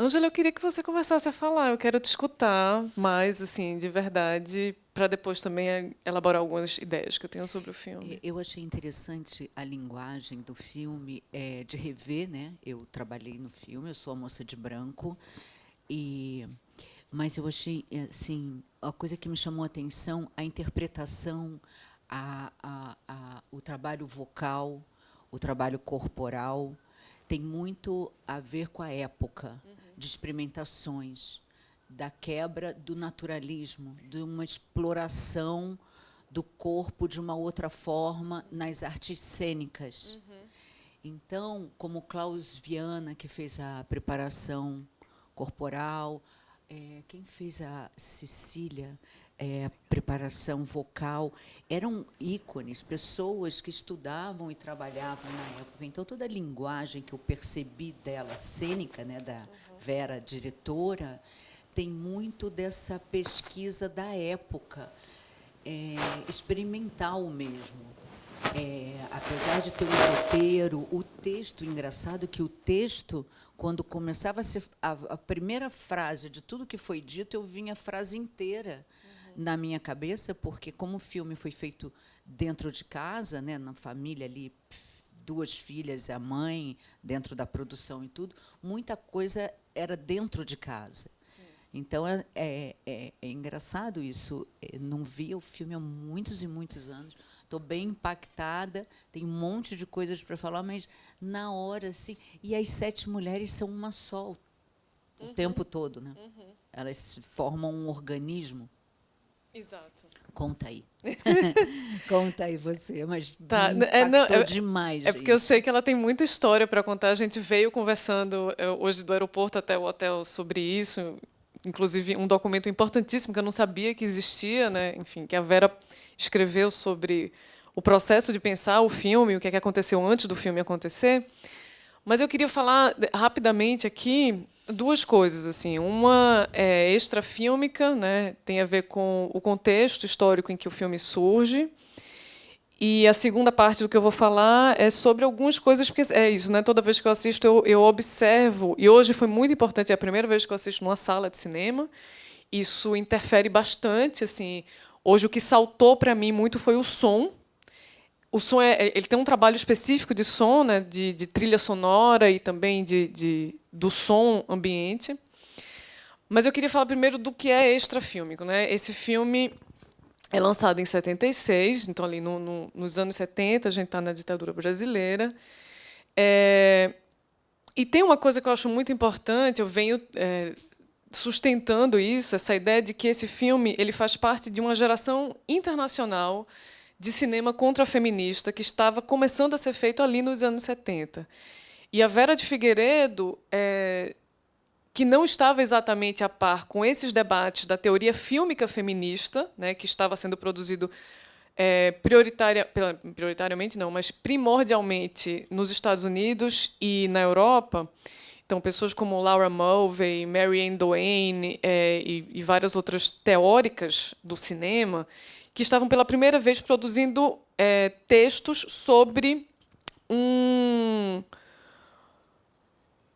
Ângela, eu queria que você começasse a falar. Eu quero te escutar mais, assim, de verdade, para depois também elaborar algumas ideias que eu tenho sobre o filme. Eu achei interessante a linguagem do filme, de rever, né? Eu trabalhei no filme, eu sou a moça de branco, e mas eu achei assim a coisa que me chamou a atenção, a interpretação, o trabalho vocal, o trabalho corporal, tem muito a ver com a época de experimentações, da quebra do naturalismo, de uma exploração do corpo de uma outra forma nas artes cênicas. Então, como Klaus Viana, que fez a preparação corporal, quem fez a Cecília, a preparação vocal, eram ícones, pessoas que estudavam e trabalhavam na época. Então, toda a linguagem que eu percebi dela, cênica, né, da Vera, diretora, tem muito dessa pesquisa da época, experimental mesmo. Apesar de ter um roteiro, o texto, engraçado que o texto, quando começava a ser a primeira frase de tudo que foi dito, eu vinha a frase inteira na minha cabeça, porque como o filme foi feito dentro de casa, né, na família ali, duas filhas e a mãe, dentro da produção e tudo, muita coisa era dentro de casa. Sim. Então, é engraçado isso. Eu não via o filme há muitos e muitos anos. Estou bem impactada, tem um monte de coisas para falar, mas na hora, assim. E as sete mulheres são uma só o tempo todo, né? Elas formam um organismo. Exato. Conta aí. Conta aí você, mas Tá, me não, impactou demais é porque eu isso. sei que ela tem muita história para contar. A gente veio conversando hoje do aeroporto até o hotel sobre isso, inclusive um documento importantíssimo que eu não sabia que existia, né? Enfim, que a Vera escreveu sobre o processo de pensar o filme, o que é que aconteceu antes do filme acontecer. Mas eu queria falar rapidamente aqui duas coisas, assim. Uma é extrafílmica, né? Tem a ver com o contexto histórico em que o filme surge. E a segunda parte do que eu vou falar é sobre algumas coisas, porque é isso, né? Toda vez que eu assisto, eu observo, e hoje foi muito importante, é a primeira vez que eu assisto numa sala de cinema. Isso interfere bastante, assim. Hoje o que saltou para mim muito foi o som. O som ele tem um trabalho específico de som, né? De trilha sonora e também do som ambiente. Mas eu queria falar primeiro do que é extrafílmico, né? Esse filme é lançado em 76, então ali nos anos 70, a gente está na ditadura brasileira. E tem uma coisa que eu acho muito importante, eu venho sustentando isso, essa ideia de que esse filme ele faz parte de uma geração internacional de cinema contrafeminista que estava começando a ser feito ali nos anos 70. E a Vera de Figueiredo, que não estava exatamente a par com esses debates da teoria fílmica feminista, né, que estava sendo produzido prioritariamente não, mas primordialmente nos Estados Unidos e na Europa. Então, pessoas como Laura Mulvey, Mary Ann Doane e várias outras teóricas do cinema que estavam pela primeira vez produzindo textos sobre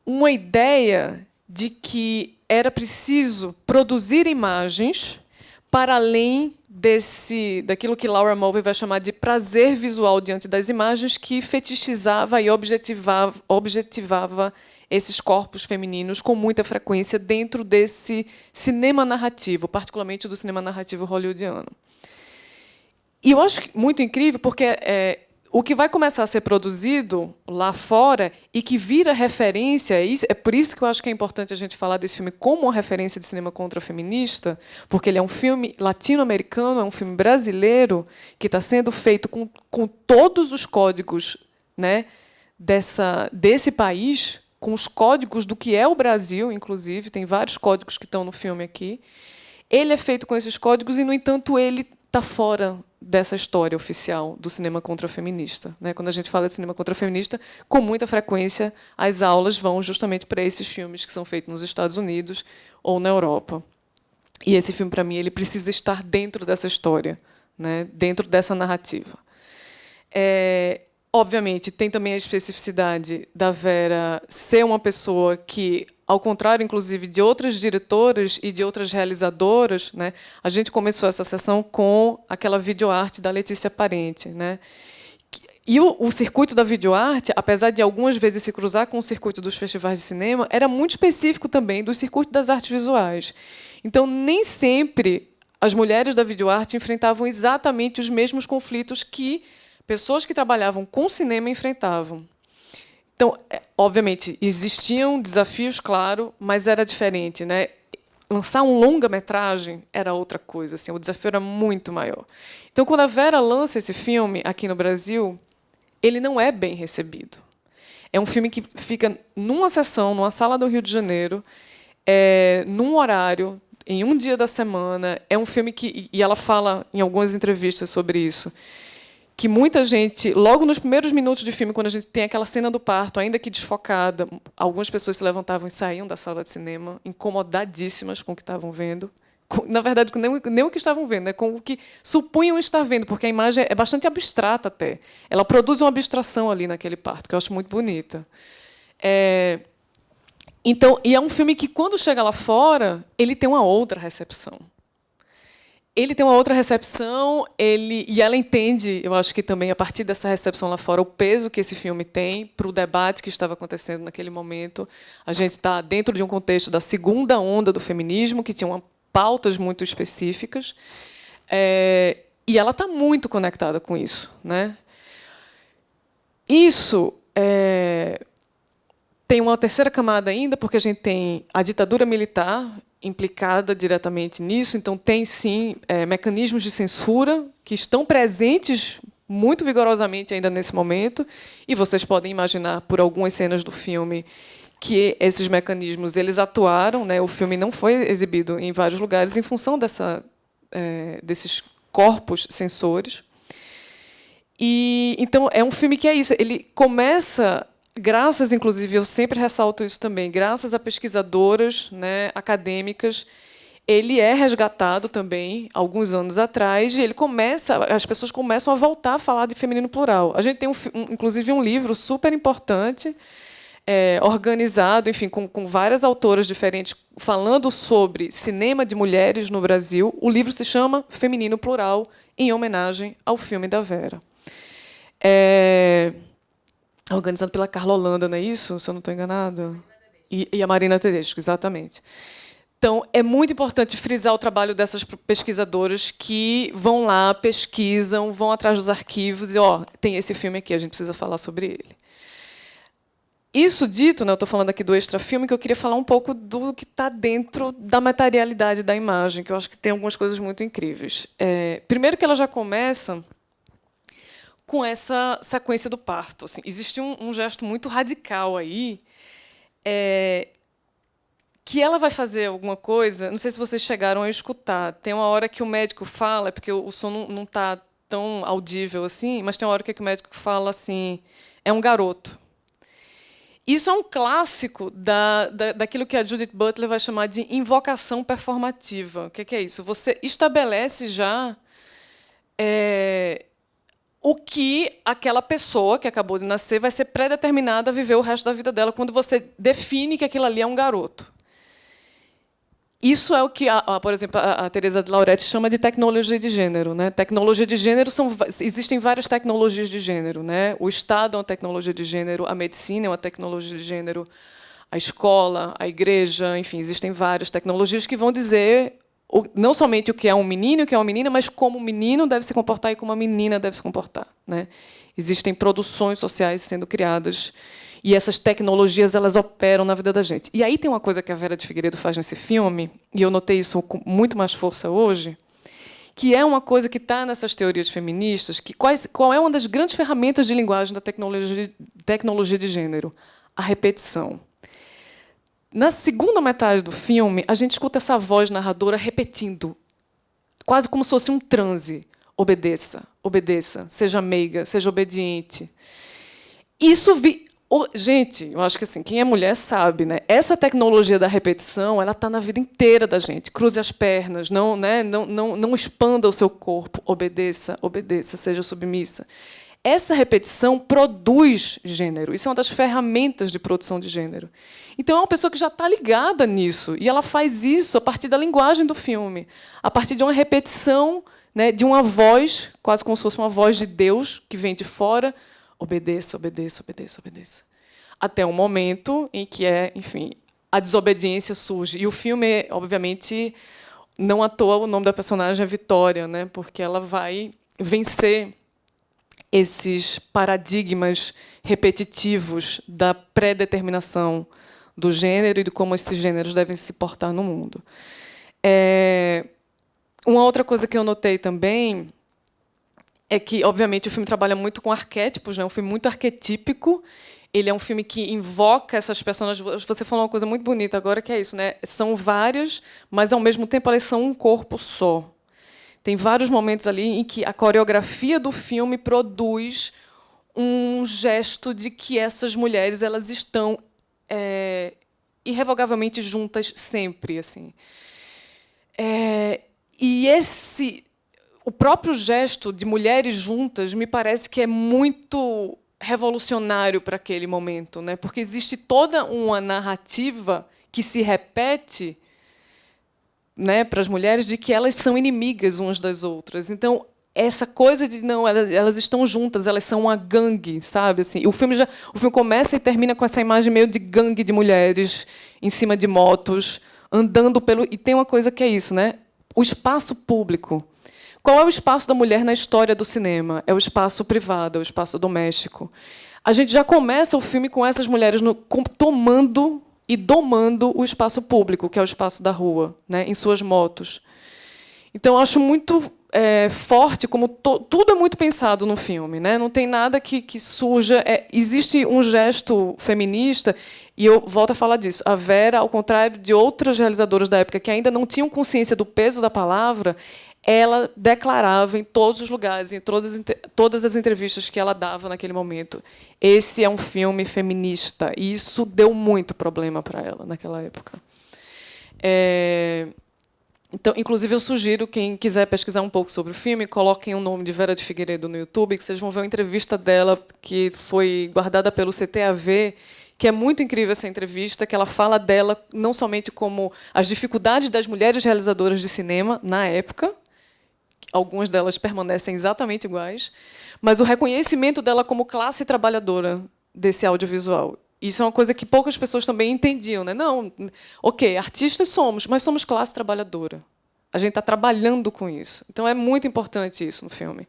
uma ideia de que era preciso produzir imagens para além daquilo que Laura Mulvey vai chamar de prazer visual diante das imagens, que fetichizava e objetivava esses corpos femininos com muita frequência dentro desse cinema narrativo, particularmente do cinema narrativo hollywoodiano. E eu acho muito incrível porque o que vai começar a ser produzido lá fora e que vira referência, é por isso que eu acho que é importante a gente falar desse filme como uma referência de cinema contrafeminista, porque ele é um filme latino-americano, é um filme brasileiro que está sendo feito com todos os códigos, né, desse país, com os códigos do que é o Brasil, inclusive, tem vários códigos que estão no filme aqui. Ele é feito com esses códigos e, no entanto, ele está fora dessa história oficial do cinema contrafeminista. Quando a gente fala de cinema contrafeminista, com muita frequência as aulas vão justamente para esses filmes que são feitos nos Estados Unidos ou na Europa. E esse filme, para mim, ele precisa estar dentro dessa história, né? Dentro dessa narrativa. obviamente, tem também a especificidade da Vera ser uma pessoa que, ao contrário, inclusive, de outras diretoras e de outras realizadoras, né, a gente começou essa sessão com aquela videoarte da Letícia Parente, né? E o circuito da videoarte, apesar de algumas vezes se cruzar com o circuito dos festivais de cinema, era muito específico também do circuito das artes visuais. Então, nem sempre as mulheres da videoarte enfrentavam exatamente os mesmos conflitos que pessoas que trabalhavam com cinema enfrentavam. Então, obviamente, existiam desafios, claro, mas era diferente, né? Lançar um longa-metragem era outra coisa, assim, o desafio era muito maior. Então, quando a Vera lança esse filme aqui no Brasil, ele não é bem recebido. É um filme que fica numa sessão, numa sala do Rio de Janeiro, num horário, em um dia da semana. É um filme que, e ela fala em algumas entrevistas sobre isso, que muita gente, logo nos primeiros minutos de filme, quando a gente tem aquela cena do parto, ainda que desfocada, algumas pessoas se levantavam e saíam da sala de cinema, incomodadíssimas com o que estavam vendo. Na verdade, nem o que estavam vendo, com o que supunham estar vendo, porque a imagem é bastante abstrata até. Ela produz uma abstração ali naquele parto, que eu acho muito bonita. Então, e é um filme que, quando chega lá fora, ele tem uma outra recepção. Ele tem uma outra recepção, e ela entende, eu acho que também, a partir dessa recepção lá fora, o peso que esse filme tem para o debate que estava acontecendo naquele momento. A gente está dentro de um contexto da segunda onda do feminismo, que tinha pautas muito específicas, e ela está muito conectada com isso, né? Isso tem uma terceira camada ainda, porque a gente tem a ditadura militar implicada diretamente nisso, então tem, sim, mecanismos de censura que estão presentes muito vigorosamente ainda nesse momento, e vocês podem imaginar, por algumas cenas do filme, que esses mecanismos eles atuaram, né? O filme não foi exibido em vários lugares em função desses corpos censores. E então é um filme que é isso. Ele começa, graças, inclusive, eu sempre ressalto isso também, graças a pesquisadoras, né, acadêmicas. Ele é resgatado também alguns anos atrás, e as pessoas começam a voltar a falar de feminino plural. A gente tem inclusive um livro super importante, organizado, enfim, com várias autoras diferentes, falando sobre cinema de mulheres no Brasil. O livro se chama Feminino Plural, em homenagem ao filme da Vera. Organizado pela Carla Holanda, não é isso? Se eu não estou enganada? E a Marina Tedesco, exatamente. Então, é muito importante frisar o trabalho dessas pesquisadoras que vão lá, pesquisam, vão atrás dos arquivos e, tem esse filme aqui, a gente precisa falar sobre ele. Isso dito, né, eu estou falando aqui do extrafilme, que eu queria falar um pouco do que está dentro da materialidade da imagem, que eu acho que tem algumas coisas muito incríveis. Primeiro que ela já começa com essa sequência do parto. Assim, existe um gesto muito radical aí, que ela vai fazer alguma coisa, não sei se vocês chegaram a escutar, tem uma hora que o médico fala, porque o som não está tão audível assim, mas tem uma hora que o médico fala assim, é um garoto. Isso é um clássico daquilo que a Judith Butler vai chamar de invocação performativa. O que é isso? Você estabelece já o que aquela pessoa que acabou de nascer vai ser predeterminada a viver o resto da vida dela, quando você define que aquilo ali é um garoto. Isso é o que, por exemplo, a Teresa de Lauretti chama de tecnologia de gênero, né? Tecnologia de gênero existem várias tecnologias de gênero, né? O Estado é uma tecnologia de gênero, a medicina é uma tecnologia de gênero, a escola, a igreja, enfim, existem várias tecnologias que vão dizer não somente o que é um menino e o que é uma menina, mas como o menino deve se comportar e como a menina deve se comportar, né? Existem produções sociais sendo criadas e essas tecnologias elas operam na vida da gente. E aí tem uma coisa que a Vera de Figueiredo faz nesse filme, e eu notei isso com muito mais força hoje, que é uma coisa que está nessas teorias feministas, que qual é uma das grandes ferramentas de linguagem da tecnologia de gênero? A repetição. Na segunda metade do filme, a gente escuta essa voz narradora repetindo, quase como se fosse um transe. Obedeça, obedeça, seja meiga, seja obediente. Isso gente, eu acho que assim, quem é mulher sabe, né? Essa tecnologia da repetição, ela está na vida inteira da gente. Cruze as pernas, não expanda o seu corpo, obedeça, obedeça, seja submissa. essa repetição produz gênero. Isso é uma das ferramentas de produção de gênero. Então, é uma pessoa que já está ligada nisso. E ela faz isso a partir da linguagem do filme, a partir de uma repetição, né, de uma voz, quase como se fosse uma voz de Deus, que vem de fora. Obedeça, obedeça, obedeça, obedeça. Até um momento em que enfim, a desobediência surge. E o filme, obviamente, não à toa o nome da personagem é Vitória, né, porque ela vai vencer esses paradigmas repetitivos da pré-determinação do gênero e de como esses gêneros devem se portar no mundo. Uma outra coisa que eu notei também é que, obviamente, o filme trabalha muito com arquétipos, né? É um filme muito arquetípico. Ele é um filme que invoca essas personagens. Você falou uma coisa muito bonita agora, que é isso, né? São várias, mas, ao mesmo tempo, elas são um corpo só. Tem vários momentos ali em que a coreografia do filme produz um gesto de que essas mulheres elas estão irrevogavelmente juntas sempre, assim. E o próprio gesto de mulheres juntas me parece que é muito revolucionário para aquele momento, né? Porque existe toda uma narrativa que se repete, né, para as mulheres, de que elas são inimigas umas das outras. Então, essa coisa de não, elas estão juntas, elas são uma gangue, sabe? Assim, o filme começa e termina com essa imagem meio de gangue de mulheres em cima de motos, andando pelo... E tem uma coisa que é isso, né? O espaço público. Qual é o espaço da mulher na história do cinema? É o espaço privado, é o espaço doméstico. A gente já começa o filme com essas mulheres tomando e domando o espaço público, que é o espaço da rua, né, em suas motos. Então, eu acho muito forte como tudo é muito pensado no filme, né? Não tem nada que surja... existe um gesto feminista, e eu volto a falar disso. A Vera, ao contrário de outras realizadoras da época que ainda não tinham consciência do peso da palavra, ela declarava em todos os lugares, em todas as entrevistas que ela dava naquele momento, esse é um filme feminista. E isso deu muito problema para ela naquela época. Então, inclusive, eu sugiro, quem quiser pesquisar um pouco sobre o filme, coloquem o nome de Vera de Figueiredo no YouTube, que vocês vão ver uma entrevista dela que foi guardada pelo CTAV, que é muito incrível essa entrevista, que ela fala dela não somente como as dificuldades das mulheres realizadoras de cinema na época, algumas delas permanecem exatamente iguais, mas o reconhecimento dela como classe trabalhadora desse audiovisual. Isso é uma coisa que poucas pessoas também entendiam, né? Não, ok, artistas somos, mas somos classe trabalhadora. A gente está trabalhando com isso. Então, é muito importante isso no filme.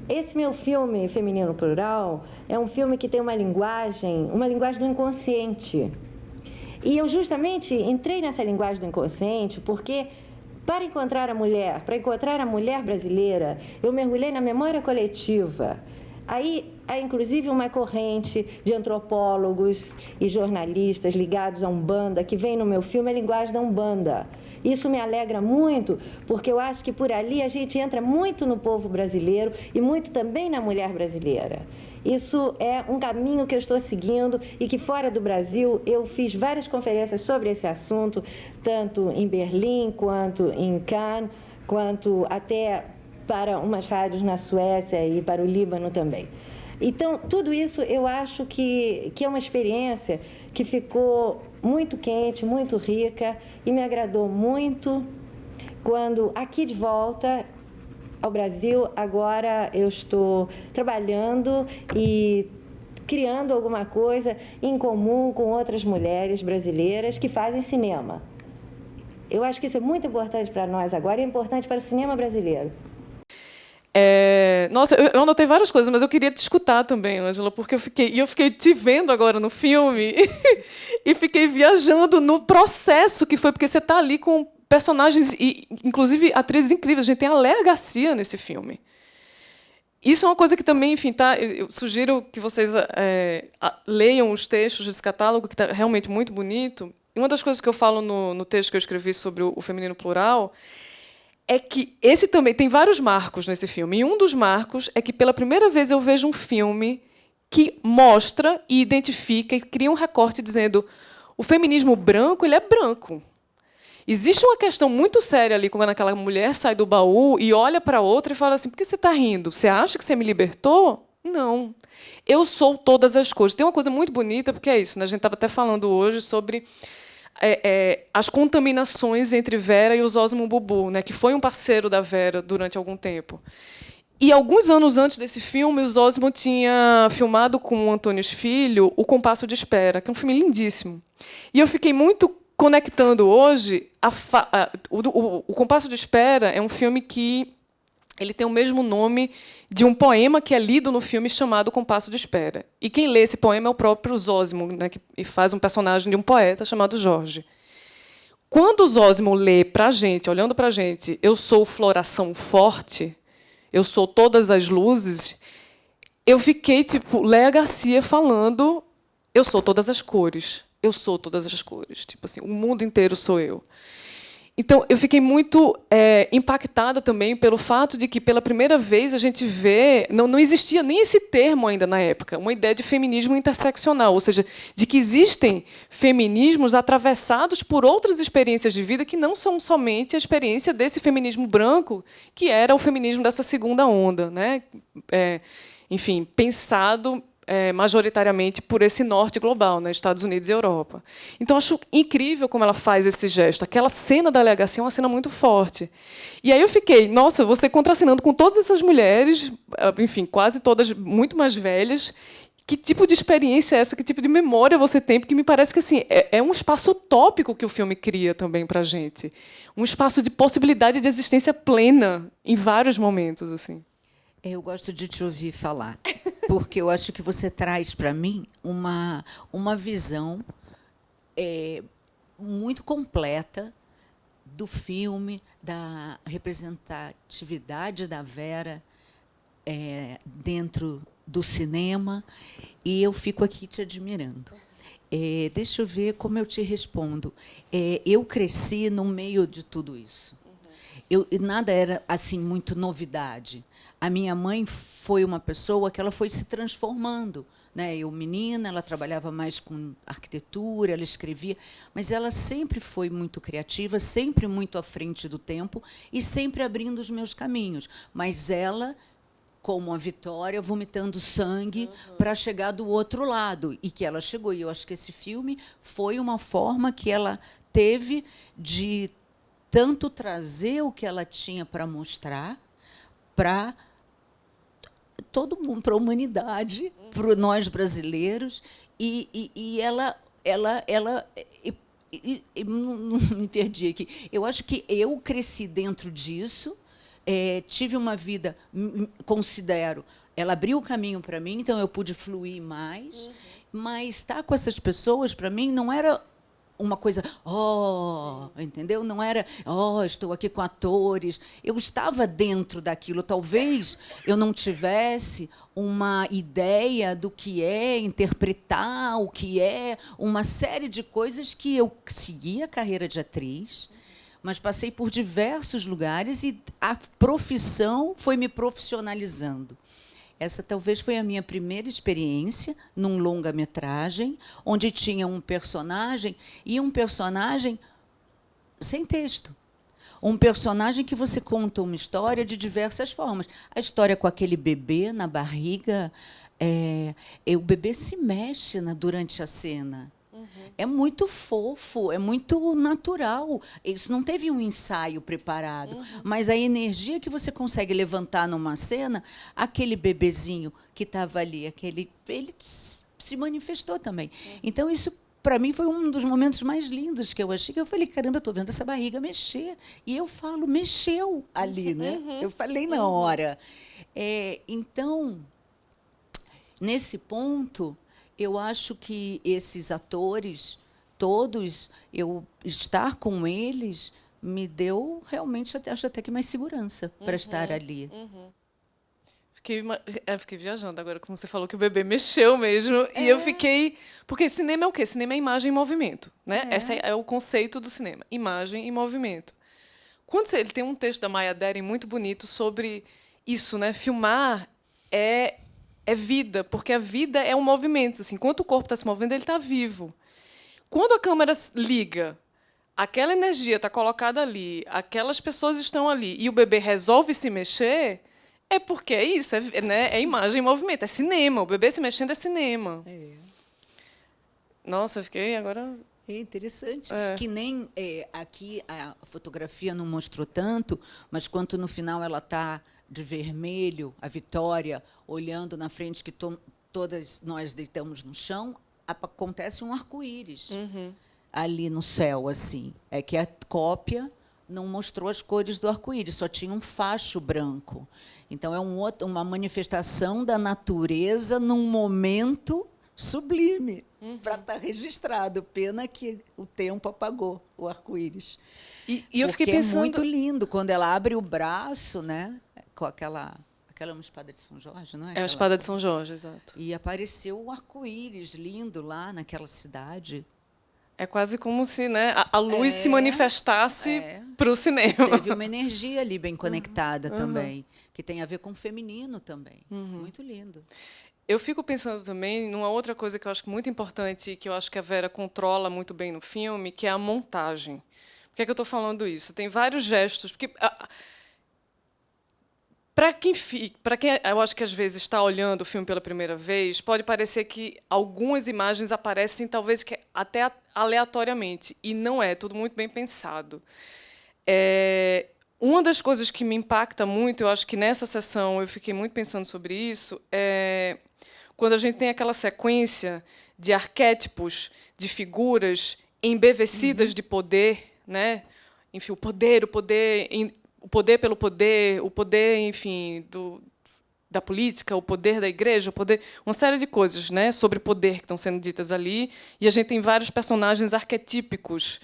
Esse meu filme, Feminino Plural, é um filme que tem uma linguagem do inconsciente. E eu justamente entrei nessa linguagem do inconsciente porque, para encontrar a mulher brasileira, eu mergulhei na memória coletiva. Aí há, inclusive, uma corrente de antropólogos e jornalistas ligados à Umbanda, que vem no meu filme a linguagem da Umbanda. Isso me alegra muito, porque eu acho que por ali a gente entra muito no povo brasileiro e muito também na mulher brasileira. Isso é um caminho que eu estou seguindo e que, fora do Brasil, eu fiz várias conferências sobre esse assunto, tanto em Berlim, quanto em Cannes, quanto até para umas rádios na Suécia e para o Líbano também. Então, tudo isso eu acho que é uma experiência que ficou muito quente, muito rica, e me agradou muito quando, aqui de volta ao Brasil, agora eu estou trabalhando e criando alguma coisa em comum com outras mulheres brasileiras que fazem cinema. Eu acho que isso é muito importante para nós agora e é importante para o cinema brasileiro. Nossa, eu anotei várias coisas, mas eu queria te escutar também, Ângela, porque eu fiquei te vendo agora no filme e fiquei viajando no processo que foi, porque você está ali com personagens, e inclusive atrizes incríveis. A gente tem a Léa Garcia nesse filme. Isso é uma coisa que também, enfim, eu sugiro que vocês leiam os textos desse catálogo, que está realmente muito bonito. E uma das coisas que eu falo no texto que eu escrevi sobre o feminino plural é que esse também tem vários marcos nesse filme. E um dos marcos é que, pela primeira vez, eu vejo um filme que mostra e identifica e cria um recorte dizendo o feminismo branco, ele é branco. Existe uma questão muito séria ali, quando aquela mulher sai do baú e olha para outra e fala assim: por que você está rindo? Você acha que você me libertou? Não. Eu sou todas as coisas. Tem uma coisa muito bonita, porque é isso, né? A gente estava até falando hoje sobre as contaminações entre Vera e o Zósimo Bubu, né? Que foi um parceiro da Vera durante algum tempo. E alguns anos antes desse filme, o Zósimo tinha filmado com o Antônio Filho O Compasso de Espera, que é um filme lindíssimo. E eu fiquei muito conectando hoje... O Compasso de Espera é um filme que ele tem o mesmo nome de um poema que é lido no filme chamado Compasso de Espera. E quem lê esse poema é o próprio Zósimo, né, que faz um personagem de um poeta chamado Jorge. Quando o Zósimo lê para a gente, olhando para a gente, eu sou floração forte, eu sou todas as luzes, eu fiquei tipo Léa Garcia falando, eu sou todas as cores, eu sou todas as cores, tipo assim, o mundo inteiro sou eu. Então, eu fiquei muito impactada também pelo fato de que, pela primeira vez, a gente vê... Não existia nem esse termo ainda na época, uma ideia de feminismo interseccional, ou seja, de que existem feminismos atravessados por outras experiências de vida que não são somente a experiência desse feminismo branco, que era o feminismo dessa segunda onda, né? Enfim, pensado majoritariamente por esse norte global, né, Estados Unidos e Europa. Então, acho incrível como ela faz esse gesto. Aquela cena da delegacia é uma cena muito forte. E aí eu fiquei, nossa, você contracenando com todas essas mulheres, enfim, quase todas muito mais velhas. Que tipo de experiência é essa? Que tipo de memória você tem? Porque me parece que assim, é um espaço utópico que o filme cria também para a gente. Um espaço de possibilidade de existência plena em vários momentos. Assim. Eu gosto de te ouvir falar, porque eu acho que você traz para mim uma visão muito completa do filme, da representatividade da Vera dentro do cinema, e eu fico aqui te admirando. Deixa eu ver como eu te respondo. Eu cresci no meio de tudo isso. Nada era assim muito novidade. A minha mãe foi uma pessoa que ela foi se transformando, né? Eu, menina, ela trabalhava mais com arquitetura, ela escrevia, mas ela sempre foi muito criativa, sempre muito à frente do tempo e sempre abrindo os meus caminhos. Mas ela, como a Vitória, vomitando sangue para chegar do outro lado. E que ela chegou. E eu acho que esse filme foi uma forma que ela teve de tanto trazer o que ela tinha para mostrar para todo mundo, para a humanidade, para nós brasileiros, e ela não me perdi aqui. Eu acho que eu cresci dentro disso, tive uma vida, considero, ela abriu o caminho para mim, então eu pude fluir mais, mas estar com essas pessoas, para mim, não era uma coisa, entendeu? Não era, estou aqui com atores. Eu estava dentro daquilo. Talvez eu não tivesse uma ideia do que é interpretar, o que é uma série de coisas que eu segui a carreira de atriz, mas passei por diversos lugares e a profissão foi me profissionalizando. Essa talvez foi a minha primeira experiência num longa-metragem, onde tinha um personagem e um personagem sem texto. Um personagem que você conta uma história de diversas formas. A história com aquele bebê na barriga, o bebê se mexe durante a cena. É muito fofo, é muito natural. Isso não teve um ensaio preparado, mas a energia que você consegue levantar numa cena, aquele bebezinho que estava ali, ele se manifestou também. Então, isso, para mim, foi um dos momentos mais lindos que eu achei. Que eu falei, caramba, eu estou vendo essa barriga mexer. E eu falo, mexeu ali, né? Eu falei na hora. Então, nesse ponto, eu acho que esses atores, todos, eu estar com eles, me deu realmente, acho até que mais segurança para estar ali. Fiquei viajando agora, quando você falou que o bebê mexeu mesmo. E eu fiquei... Porque cinema é o quê? Cinema é imagem em movimento. Né? Esse é o conceito do cinema. Imagem em movimento. Ele tem um texto da Maya Deren muito bonito sobre isso. Né? Filmar é vida, porque a vida é um movimento. Assim, enquanto o corpo está se movendo, ele está vivo. Quando a câmera liga, aquela energia está colocada ali, aquelas pessoas estão ali, e o bebê resolve se mexer, É porque é isso, né? É imagem em movimento, é cinema. O bebê se mexendo é cinema. Nossa, eu fiquei agora... É interessante. É. Que nem aqui a fotografia não mostrou tanto, mas quando no final ela está de vermelho, a Vitória, olhando na frente, que todas nós deitamos no chão, acontece um arco-íris ali no céu. Assim. É que a cópia não mostrou as cores do arco-íris, só tinha um facho branco. Então, é uma manifestação da natureza num momento sublime, para estar registrado. Pena que o tempo apagou o arco-íris. E eu fiquei pensando... é muito lindo quando ela abre o braço, né, com aquela é uma espada de São Jorge, não é? É a espada de São Jorge, exato. E apareceu um arco-íris lindo lá naquela cidade. É quase como se, né, a luz se manifestasse para o cinema. Teve uma energia ali bem conectada também, que tem a ver com o feminino também. Muito lindo. Eu fico pensando também numa outra coisa que eu acho muito importante e que eu acho que a Vera controla muito bem no filme, que é a montagem. Por que é que eu estou falando isso? Tem vários gestos. Porque, para quem eu acho que às vezes está olhando o filme pela primeira vez, pode parecer que algumas imagens aparecem talvez que até aleatoriamente, e não é, tudo muito bem pensado. Uma das coisas que me impacta muito, eu acho que nessa sessão eu fiquei muito pensando sobre isso, é quando a gente tem aquela sequência de arquétipos, de figuras embevecidas de poder, né? Enfim, o poder pelo poder, o poder, enfim, da política, o poder da igreja, o poder, uma série de coisas, né, sobre poder que estão sendo ditas ali, e a gente tem vários personagens arquetípicos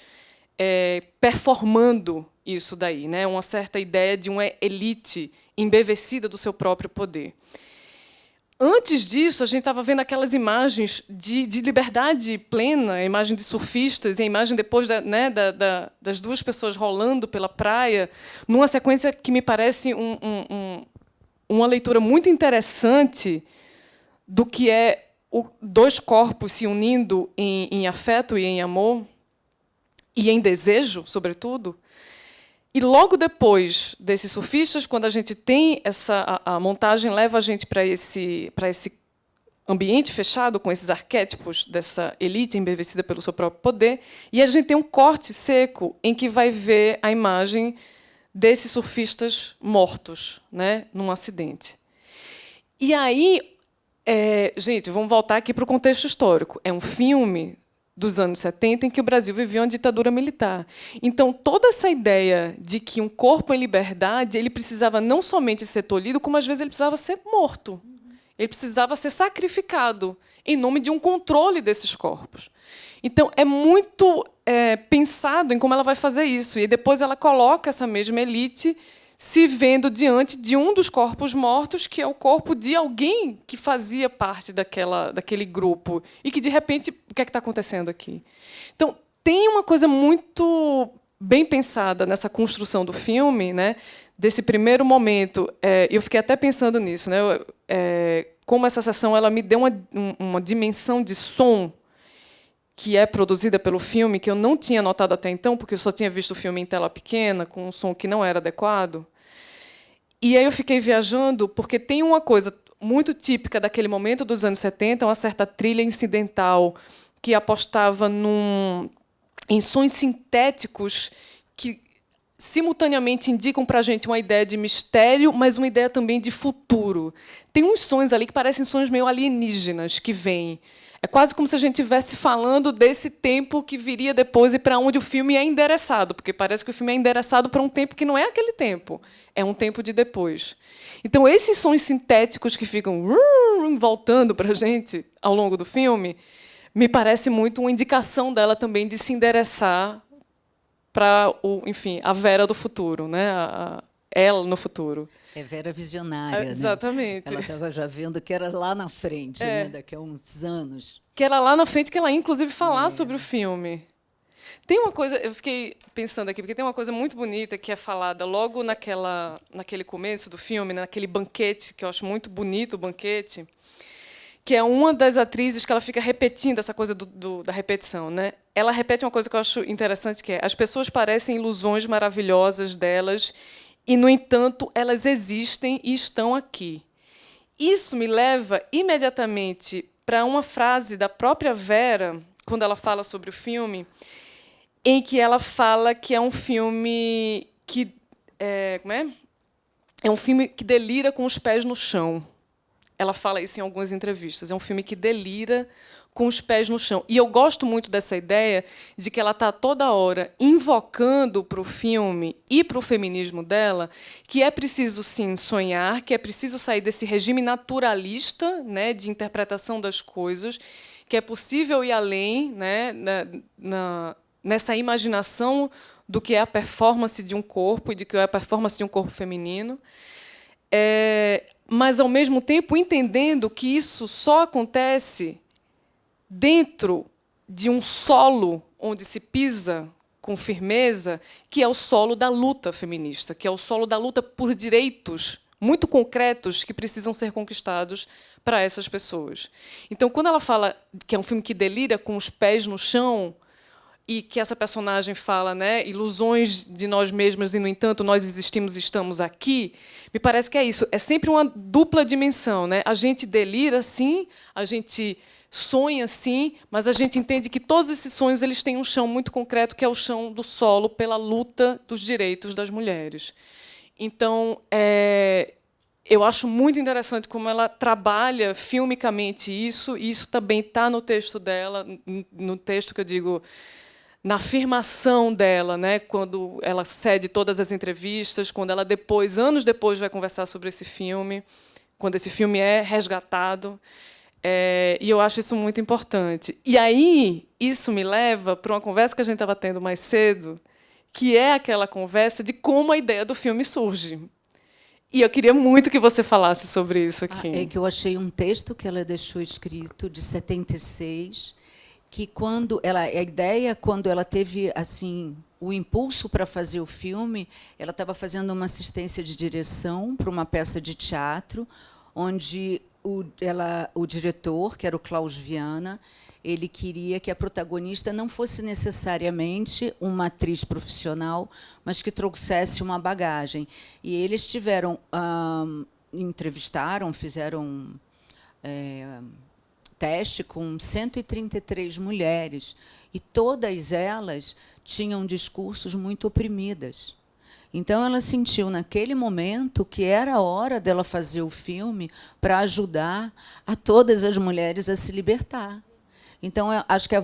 performando isso daí, né, uma certa ideia de uma elite embevecida do seu próprio poder. Antes disso, a gente estava vendo aquelas imagens de liberdade plena, a imagem de surfistas e a imagem depois das duas pessoas rolando pela praia, numa sequência que me parece uma leitura muito interessante do que é dois corpos se unindo em afeto e em amor, e em desejo, sobretudo. E logo depois desses surfistas, quando a gente tem a montagem leva a gente para esse ambiente fechado com esses arquétipos dessa elite embevecida pelo seu próprio poder, e a gente tem um corte seco em que vai ver a imagem desses surfistas mortos, né, num acidente. E aí, gente, vamos voltar aqui para o contexto histórico. É um filme dos anos 70, em que o Brasil vivia uma ditadura militar. Então, toda essa ideia de que um corpo em liberdade ele precisava não somente ser tolhido, como às vezes ele precisava ser morto. Ele precisava ser sacrificado em nome de um controle desses corpos. Então, é muito pensado em como ela vai fazer isso. E depois ela coloca essa mesma elite se vendo diante de um dos corpos mortos, que é o corpo de alguém que fazia parte daquele grupo. E que, de repente, o que é que está acontecendo aqui? Então, tem uma coisa muito bem pensada nessa construção do filme, né? Desse primeiro momento. Eu fiquei até pensando nisso, né? Como essa sessão ela me deu uma dimensão de som que é produzida pelo filme, que eu não tinha notado até então, porque eu só tinha visto o filme em tela pequena, com um som que não era adequado. E aí eu fiquei viajando, porque tem uma coisa muito típica daquele momento dos anos 70, uma certa trilha incidental que apostava em sons sintéticos que simultaneamente indicam para a gente uma ideia de mistério, mas uma ideia também de futuro. Tem uns sons ali que parecem sons meio alienígenas que vêm. É quase como se a gente estivesse falando desse tempo que viria depois e para onde o filme é endereçado, porque parece que o filme é endereçado para um tempo que não é aquele tempo, é um tempo de depois. Então, esses sons sintéticos que ficam voltando para a gente ao longo do filme, me parece muito uma indicação dela também de se endereçar para a Vera do futuro, né? Ela no futuro. É Vera visionária, né? Exatamente. Ela estava já vendo que era lá na frente, né? Daqui a uns anos. Que era lá na frente que ela ia, inclusive, falar sobre o filme. Tem uma coisa, eu fiquei pensando aqui, porque tem uma coisa muito bonita que é falada logo naquele começo do filme, naquele banquete, que eu acho muito bonito o banquete, que é uma das atrizes que ela fica repetindo essa coisa da repetição, né? Ela repete uma coisa que eu acho interessante, que é: as pessoas parecem ilusões maravilhosas delas E, no entanto, elas existem e estão aqui. Isso me leva imediatamente para uma frase da própria Vera, quando ela fala sobre o filme, em que ela fala que é um filme que é um filme que delira com os pés no chão. Ela fala isso em algumas entrevistas. É um filme que delira com os pés no chão. E eu gosto muito dessa ideia de que ela está toda hora invocando para o filme e para o feminismo dela que é preciso, sim, sonhar, que é preciso sair desse regime naturalista, né, de interpretação das coisas, que é possível ir além, né, nessa imaginação do que é a performance de um corpo e de que é a performance de um corpo feminino. Mas, ao mesmo tempo, entendendo que isso só acontece dentro de um solo onde se pisa com firmeza, que é o solo da luta feminista, que é o solo da luta por direitos muito concretos que precisam ser conquistados para essas pessoas. Então, quando ela fala que é um filme que delira com os pés no chão, e que essa personagem fala, né, ilusões de nós mesmas e, no entanto, nós existimos e estamos aqui, me parece que é isso. É sempre uma dupla dimensão, né? A gente delira, sim, a gente sonha, sim, mas a gente entende que todos esses sonhos eles têm um chão muito concreto, que é o chão do solo pela luta dos direitos das mulheres. Então, eu acho muito interessante como ela trabalha filmicamente isso, e isso também está no texto dela, no texto que eu digo, na afirmação dela, né, quando ela cede todas as entrevistas, quando ela anos depois, vai conversar sobre esse filme, quando esse filme é resgatado. E eu acho isso muito importante. E aí, isso me leva para uma conversa que a gente estava tendo mais cedo, que é aquela conversa de como a ideia do filme surge. E eu queria muito que você falasse sobre isso aqui. É que eu achei um texto que ela deixou escrito, de 76, que a ideia, quando ela teve assim o impulso para fazer o filme, ela estava fazendo uma assistência de direção para uma peça de teatro, onde o diretor, que era o Klaus Viana, ele queria que a protagonista não fosse necessariamente uma atriz profissional, mas que trouxesse uma bagagem. E eles entrevistaram, fizeram teste com 133 mulheres, e todas elas tinham discursos muito oprimidas. Então, ela sentiu, naquele momento, que era a hora dela fazer o filme para ajudar a todas as mulheres a se libertar. Então, eu acho que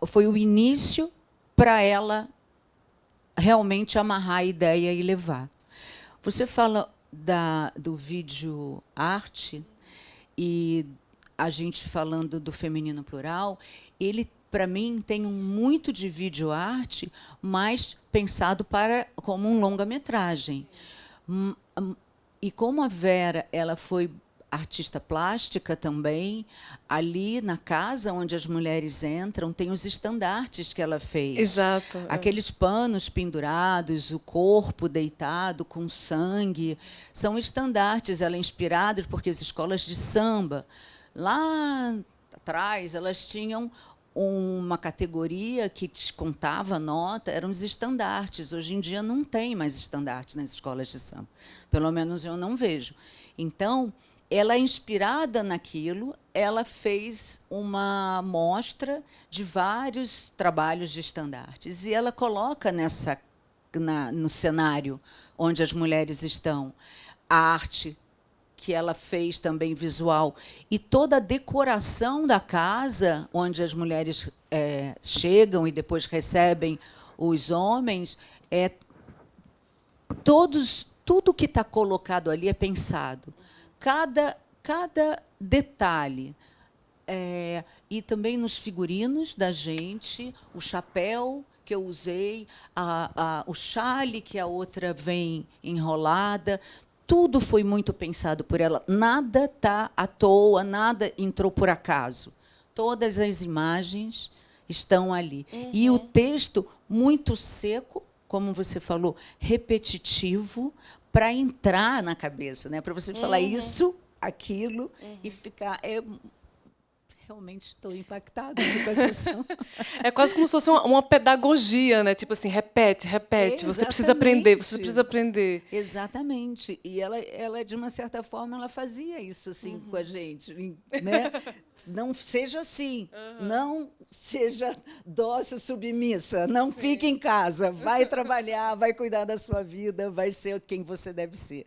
foi o início para ela realmente amarrar a ideia e levar. Você fala do vídeo arte, e a gente falando do feminino plural, ele, para mim, tem muito de vídeo-arte, mas pensado como um longa-metragem. E como a Vera ela foi artista plástica também, ali na casa onde as mulheres entram, tem os estandartes que ela fez. Exato. Aqueles panos pendurados, o corpo deitado com sangue, são estandartes. Ela é inspirada porque as escolas de samba, lá atrás, elas tinham uma categoria que descontava nota, eram os estandartes. Hoje em dia não tem mais estandartes nas escolas de samba. Pelo menos eu não vejo. Então, ela, inspirada naquilo, ela fez uma mostra de vários trabalhos de estandartes. E ela coloca no cenário onde as mulheres estão a arte que ela fez também visual, e toda a decoração da casa, onde as mulheres chegam e depois recebem os homens, tudo que está colocado ali é pensado. Cada detalhe. E também nos figurinos da gente, o chapéu que eu usei, o chale que a outra vem enrolada, tudo foi muito pensado por ela. Nada está à toa, nada entrou por acaso. Todas as imagens estão ali. Uhum. E o texto muito seco, como você falou, repetitivo, para entrar na cabeça, né? Para você falar isso, aquilo, e ficar... Realmente estou impactada com a sessão. É quase como se fosse uma pedagogia, né? Tipo assim, repete, repete. Você precisa aprender, você precisa aprender. Exatamente. E ela, de uma certa forma, ela fazia isso assim com a gente, né? Não seja assim, não seja dócil, submissa, não fique em casa, vai trabalhar, vai cuidar da sua vida, vai ser quem você deve ser.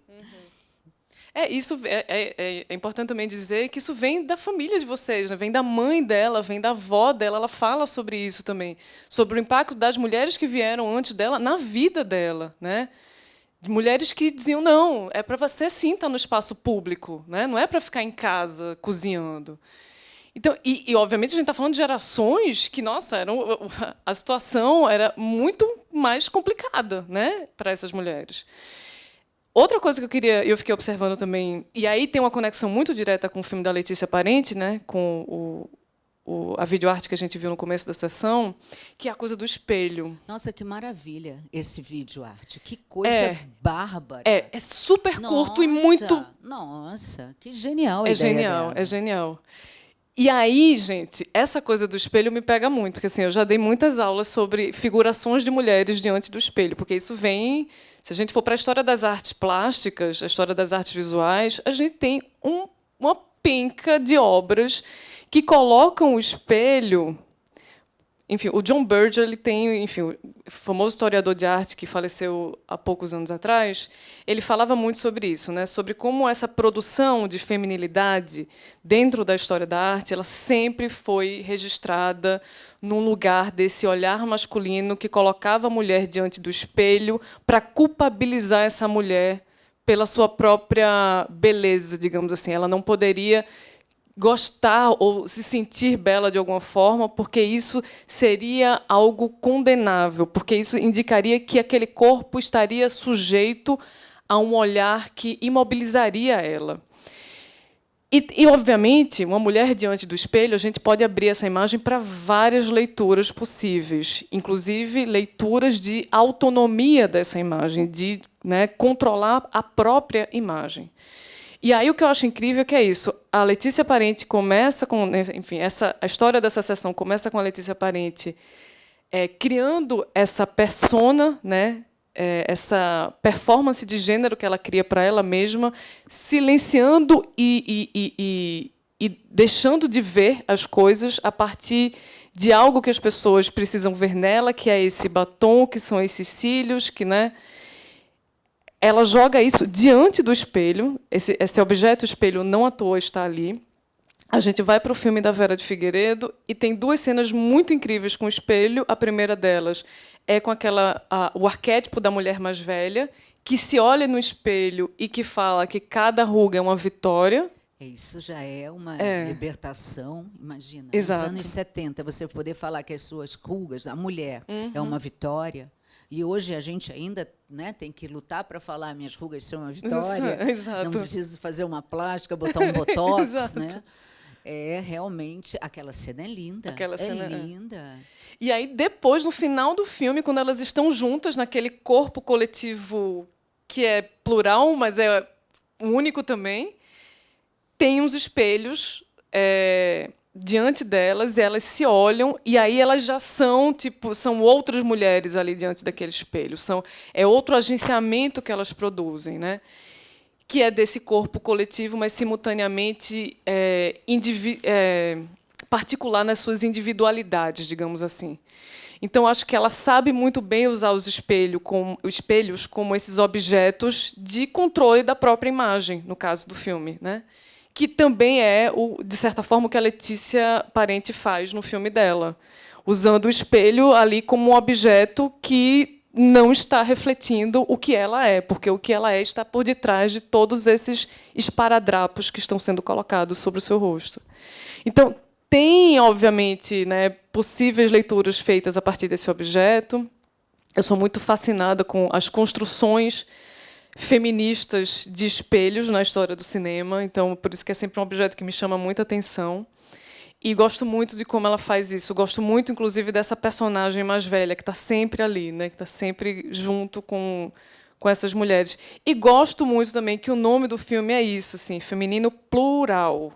Isso é importante também dizer que isso vem da família de vocês, né? Vem da mãe dela, vem da avó dela. Ela fala sobre isso também, sobre o impacto das mulheres que vieram antes dela na vida dela, né? Mulheres que diziam não, é para você sim estar no espaço público, né? Não é para ficar em casa cozinhando. Então, obviamente a gente está falando de gerações que, nossa, a situação era muito mais complicada, né, para essas mulheres. Outra coisa que eu fiquei observando também, e aí tem uma conexão muito direta com o filme da Letícia Parente, né, com a videoarte que a gente viu no começo da sessão, que é a coisa do espelho. Nossa, que maravilha esse videoarte. Que coisa bárbara. É super curto e muito... Nossa, que genial. É genial, é genial. E aí, gente, essa coisa do espelho me pega muito, porque assim, eu já dei muitas aulas sobre figurações de mulheres diante do espelho, porque isso vem, se a gente for para a história das artes plásticas, a história das artes visuais, a gente tem uma penca de obras que colocam o espelho. Enfim, o John Berger, ele tem, enfim, o famoso historiador de arte que faleceu há poucos anos atrás, ele falava muito sobre isso, né? Sobre como essa produção de feminilidade dentro da história da arte, ela sempre foi registrada num lugar desse olhar masculino que colocava a mulher diante do espelho para culpabilizar essa mulher pela sua própria beleza, digamos assim. Ela não poderia gostar ou se sentir bela de alguma forma, porque isso seria algo condenável, porque isso indicaria que aquele corpo estaria sujeito a um olhar que imobilizaria ela. Obviamente, uma mulher diante do espelho, a gente pode abrir essa imagem para várias leituras possíveis, inclusive leituras de autonomia dessa imagem, de, né, controlar a própria imagem. E aí o que eu acho incrível é que é isso. A Letícia Parente começa com, enfim, a história dessa sessão começa com a Letícia Parente criando essa persona, né, essa performance de gênero que ela cria para ela mesma, silenciando e deixando de ver as coisas a partir de algo que as pessoas precisam ver nela, que é esse batom, que são esses cílios, que, né, ela joga isso diante do espelho. Esse objeto espelho não à toa está ali. A gente vai para o filme da Vera de Figueiredo e tem duas cenas muito incríveis com o espelho. A primeira delas é com o arquétipo da mulher mais velha, que se olha no espelho e que fala que cada ruga é uma vitória. Isso já é uma libertação, imagina. Exato. Nos anos 70, você poder falar que as suas rugas, a mulher, é uma vitória. E hoje a gente ainda, né, tem que lutar para falar minhas rugas são uma vitória. Exato. Não preciso fazer uma plástica, botar um botox, né? Realmente, aquela cena é linda. Aquela cena linda. E aí depois, no final do filme, quando elas estão juntas naquele corpo coletivo que é plural, mas é único também, tem uns espelhos diante delas, e elas se olham, e aí elas já são outras mulheres ali diante daquele espelho. É outro agenciamento que elas produzem, né? Que é desse corpo coletivo, mas simultaneamente particular nas suas individualidades, digamos assim. Então, acho que ela sabe muito bem usar os espelhos como esses objetos de controle da própria imagem, no caso do filme, né? Que também é, de certa forma, o que a Letícia Parente faz no filme dela, usando o espelho ali como um objeto que não está refletindo o que ela é, porque o que ela é está por detrás de todos esses esparadrapos que estão sendo colocados sobre o seu rosto. Então, tem, obviamente, né, possíveis leituras feitas a partir desse objeto. Eu sou muito fascinada com as construções feministas de espelhos na história do cinema, então por isso que é sempre um objeto que me chama muita atenção. E gosto muito de como ela faz isso. Gosto muito, inclusive, dessa personagem mais velha que está sempre ali, né, que está sempre junto com essas mulheres. E gosto muito também que o nome do filme é isso, assim, feminino plural,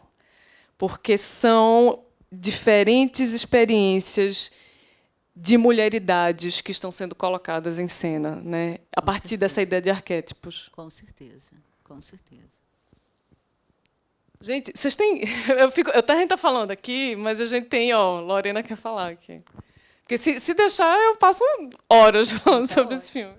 porque são diferentes experiências de mulheridades que estão sendo colocadas em cena, né? A partir dessa ideia de arquétipos. Com certeza, com certeza. Gente, vocês têm... A gente está falando aqui, mas a gente tem... Lorena quer falar aqui. Porque se deixar, eu passo horas falando sobre esse filme.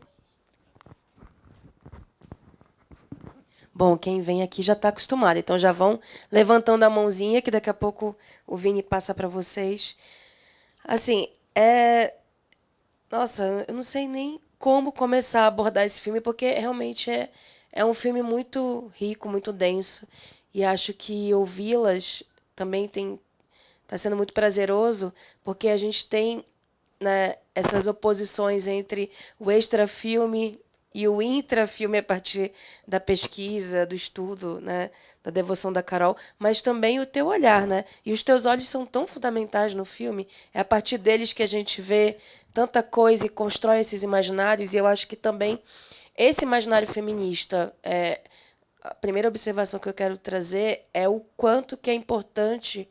Bom, quem vem aqui já está acostumado, então já vão levantando a mãozinha, que daqui a pouco o Vini passa para vocês. Assim, Nossa, eu não sei nem como começar a abordar esse filme, porque realmente é um filme muito rico, muito denso, e acho que ouvi-las também está sendo muito prazeroso, porque a gente tem, né, essas oposições entre o extrafilme e o intrafilme a partir da pesquisa, do estudo, né, da devoção da Carol, mas também o teu olhar, né? E os teus olhos são tão fundamentais no filme, é a partir deles que a gente vê tanta coisa e constrói esses imaginários, e eu acho que também esse imaginário feminista, a primeira observação que eu quero trazer é o quanto que é importante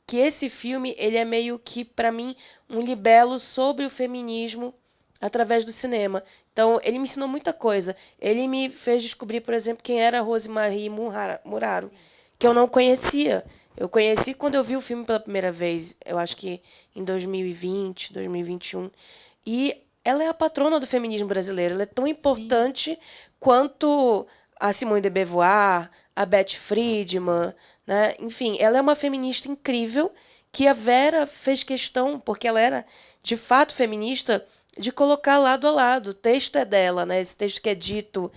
que esse filme ele é meio que, para mim, um libelo sobre o feminismo através do cinema. Então, ele me ensinou muita coisa. Ele me fez descobrir, por exemplo, quem era Rosemarie Muraro, que eu não conhecia. Eu conheci quando eu vi o filme pela primeira vez, eu acho que em 2020, 2021. E ela é a patrona do feminismo brasileiro. Ela é tão importante quanto a Simone de Beauvoir, a Betty Friedan, né? Enfim, ela é uma feminista incrível que a Vera fez questão, porque ela era de fato feminista, de colocar lado a lado. O texto é dela, né? Esse texto que é dito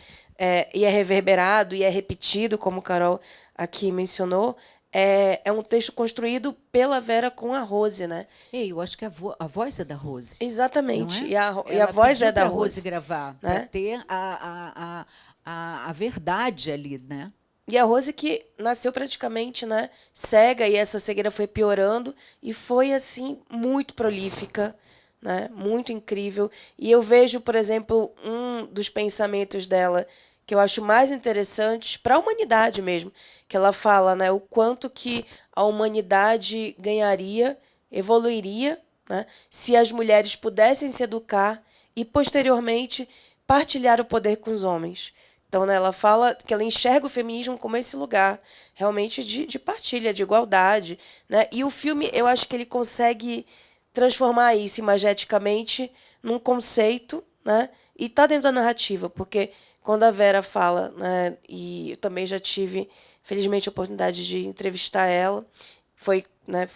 e é reverberado e é repetido, como Carol aqui mencionou, é um texto construído pela Vera com a Rose, né? Eu acho que a voz é da Rose. Exatamente. Não é? E a voz é da Rose. Rose Gravar, né? para ter a verdade ali, né? E a Rose que nasceu praticamente, né, cega, e essa cegueira foi piorando, e foi, assim, muito prolífica, né, muito incrível. E eu vejo, por exemplo, um dos pensamentos dela que eu acho mais interessantes para a humanidade mesmo, que ela fala, né, o quanto que a humanidade ganharia, evoluiria, né, se as mulheres pudessem se educar e, posteriormente, partilhar o poder com os homens. Então, né, ela fala que ela enxerga o feminismo como esse lugar realmente de partilha, de igualdade, né? E o filme, eu acho que ele consegue transformar isso imageticamente num conceito, né? E está dentro da narrativa, porque quando a Vera fala, né, e eu também já tive, felizmente, a oportunidade de entrevistar ela, foi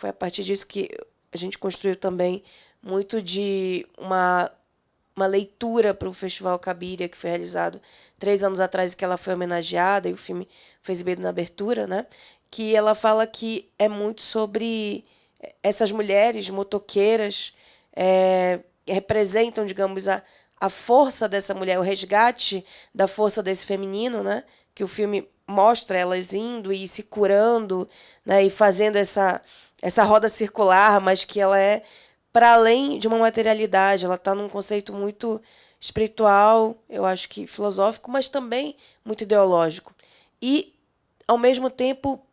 a partir disso que a gente construiu também muito de uma leitura para o Festival Cabiria, que foi realizado 3 anos atrás, e que ela foi homenageada, e o filme foi exibido na abertura, né? Que ela fala que é muito sobre essas mulheres motoqueiras, representam, digamos, a força dessa mulher, o resgate da força desse feminino, né? Que o filme mostra elas indo e se curando, né? E fazendo essa roda circular, mas que ela é para além de uma materialidade, ela está num conceito muito espiritual, eu acho que filosófico, mas também muito ideológico. E, ao mesmo tempo,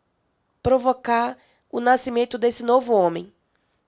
provocar o nascimento desse novo homem.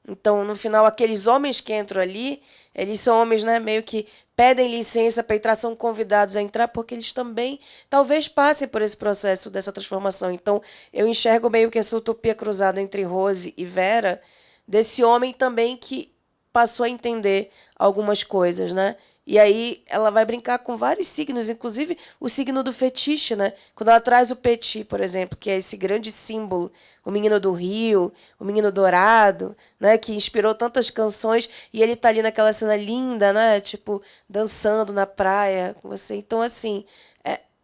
Então, no final, aqueles homens que entram ali, eles são homens, né, meio que pedem licença para entrar, são convidados a entrar, porque eles também talvez passem por esse processo dessa transformação. Então, eu enxergo meio que essa utopia cruzada entre Rose e Vera, desse homem também que passou a entender algumas coisas, né? E aí ela vai brincar com vários signos, inclusive o signo do fetiche, né? Quando ela traz o Petit, por exemplo, que é esse grande símbolo, o menino do rio, o menino dourado, né? Que inspirou tantas canções, e ele tá ali naquela cena linda, né? Tipo, dançando na praia com você. Então, assim,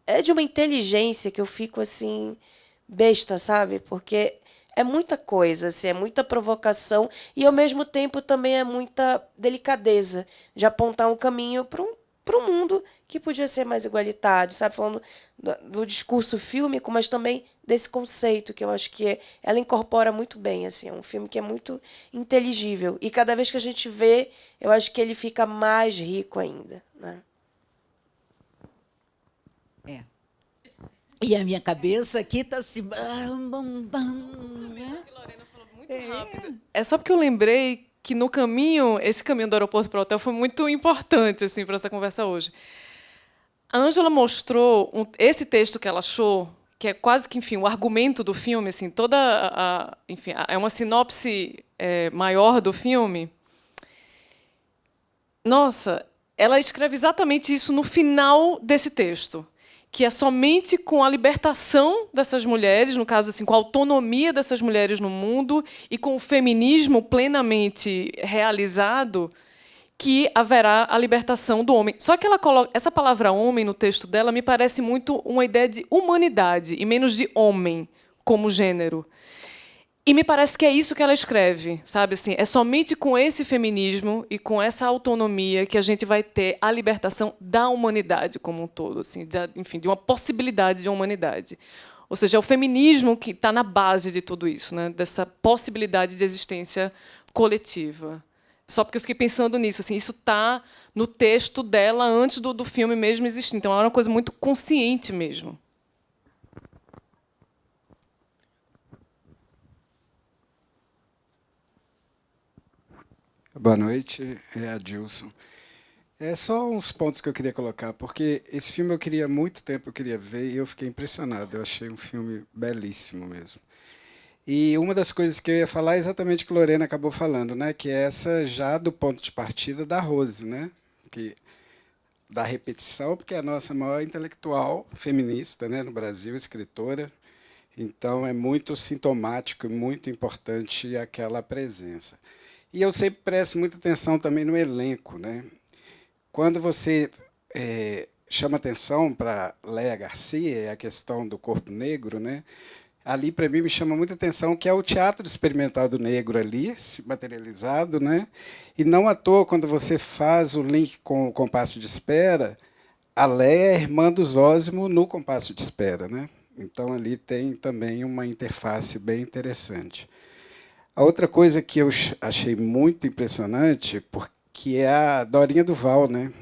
é de uma inteligência que eu fico, assim, besta, sabe? Porque é muita coisa, assim, é muita provocação e, ao mesmo tempo, também é muita delicadeza de apontar um caminho para um mundo que podia ser mais igualitário, sabe? Falando do discurso fílmico, mas também desse conceito que eu acho que ela incorpora muito bem. Assim, é um filme que é muito inteligível. E cada vez que a gente vê, eu acho que ele fica mais rico ainda, né? E a minha cabeça aqui está assim... A Lorena falou muito rápido. rápido. É só porque eu lembrei que no caminho, esse caminho do aeroporto para o hotel foi muito importante assim, para essa conversa hoje. A Ângela mostrou esse texto que ela achou, que é quase que, enfim, o argumento do filme, assim, enfim, é uma sinopse maior do filme. Nossa, ela escreve exatamente isso no final desse texto, que é somente com a libertação dessas mulheres, no caso, assim, com a autonomia dessas mulheres no mundo e com o feminismo plenamente realizado, que haverá a libertação do homem. Só que ela coloca essa palavra homem no texto dela, me parece muito uma ideia de humanidade e menos de homem como gênero. E me parece que é isso que ela escreve, sabe assim, é somente com esse feminismo e com essa autonomia que a gente vai ter a libertação da humanidade como um todo, assim, enfim, de uma possibilidade de humanidade. Ou seja, é o feminismo que está na base de tudo isso, né, dessa possibilidade de existência coletiva. Só porque eu fiquei pensando nisso, assim, isso está no texto dela antes do filme mesmo existir. Então, é uma coisa muito consciente mesmo. Boa noite, é Adilson. É só uns pontos que eu queria colocar, porque esse filme eu queria há muito tempo, eu queria ver, e eu fiquei impressionado. Eu achei um filme belíssimo mesmo. E uma das coisas que eu ia falar é exatamente o que a Lorena acabou falando, né? Que é essa já do ponto de partida da Rose, né? Que, da repetição, porque é a nossa maior intelectual feminista, né, no Brasil, escritora. Então, é muito sintomático e muito importante aquela presença. E eu sempre presto muita atenção também no elenco, né? Quando você chama atenção para Léa Garcia, a questão do corpo negro, né? Ali, para mim, me chama muita atenção que é o teatro experimental do negro ali, materializado, né? E não à toa, quando você faz o link com o Compasso de Espera, a Léa é a irmã do Zósimo no Compasso de Espera, né? Então, ali tem também uma interface bem interessante. A outra coisa que eu achei muito impressionante, porque é a Dorinha Duval, né?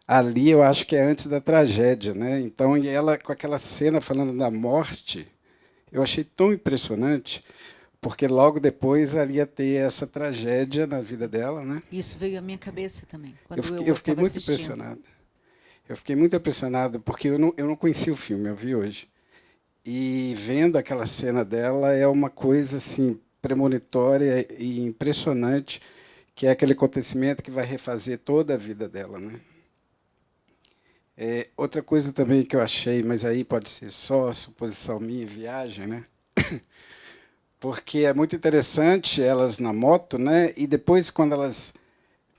Ali eu acho que é antes da tragédia, né? Então, e ela com aquela cena falando da morte, eu achei tão impressionante, porque logo depois ali ia ter essa tragédia na vida dela, né? Isso veio à minha cabeça também, quando Eu fiquei muito assistindo. impressionado. Eu fiquei muito impressionado, porque eu não conhecia o filme, eu vi hoje. E vendo aquela cena dela é uma coisa assim premonitória e impressionante, que é aquele acontecimento que vai refazer toda a vida dela, né? Outra coisa também que eu achei, mas aí pode ser só suposição minha e viagem, né? Porque é muito interessante elas na moto, né? E depois, quando elas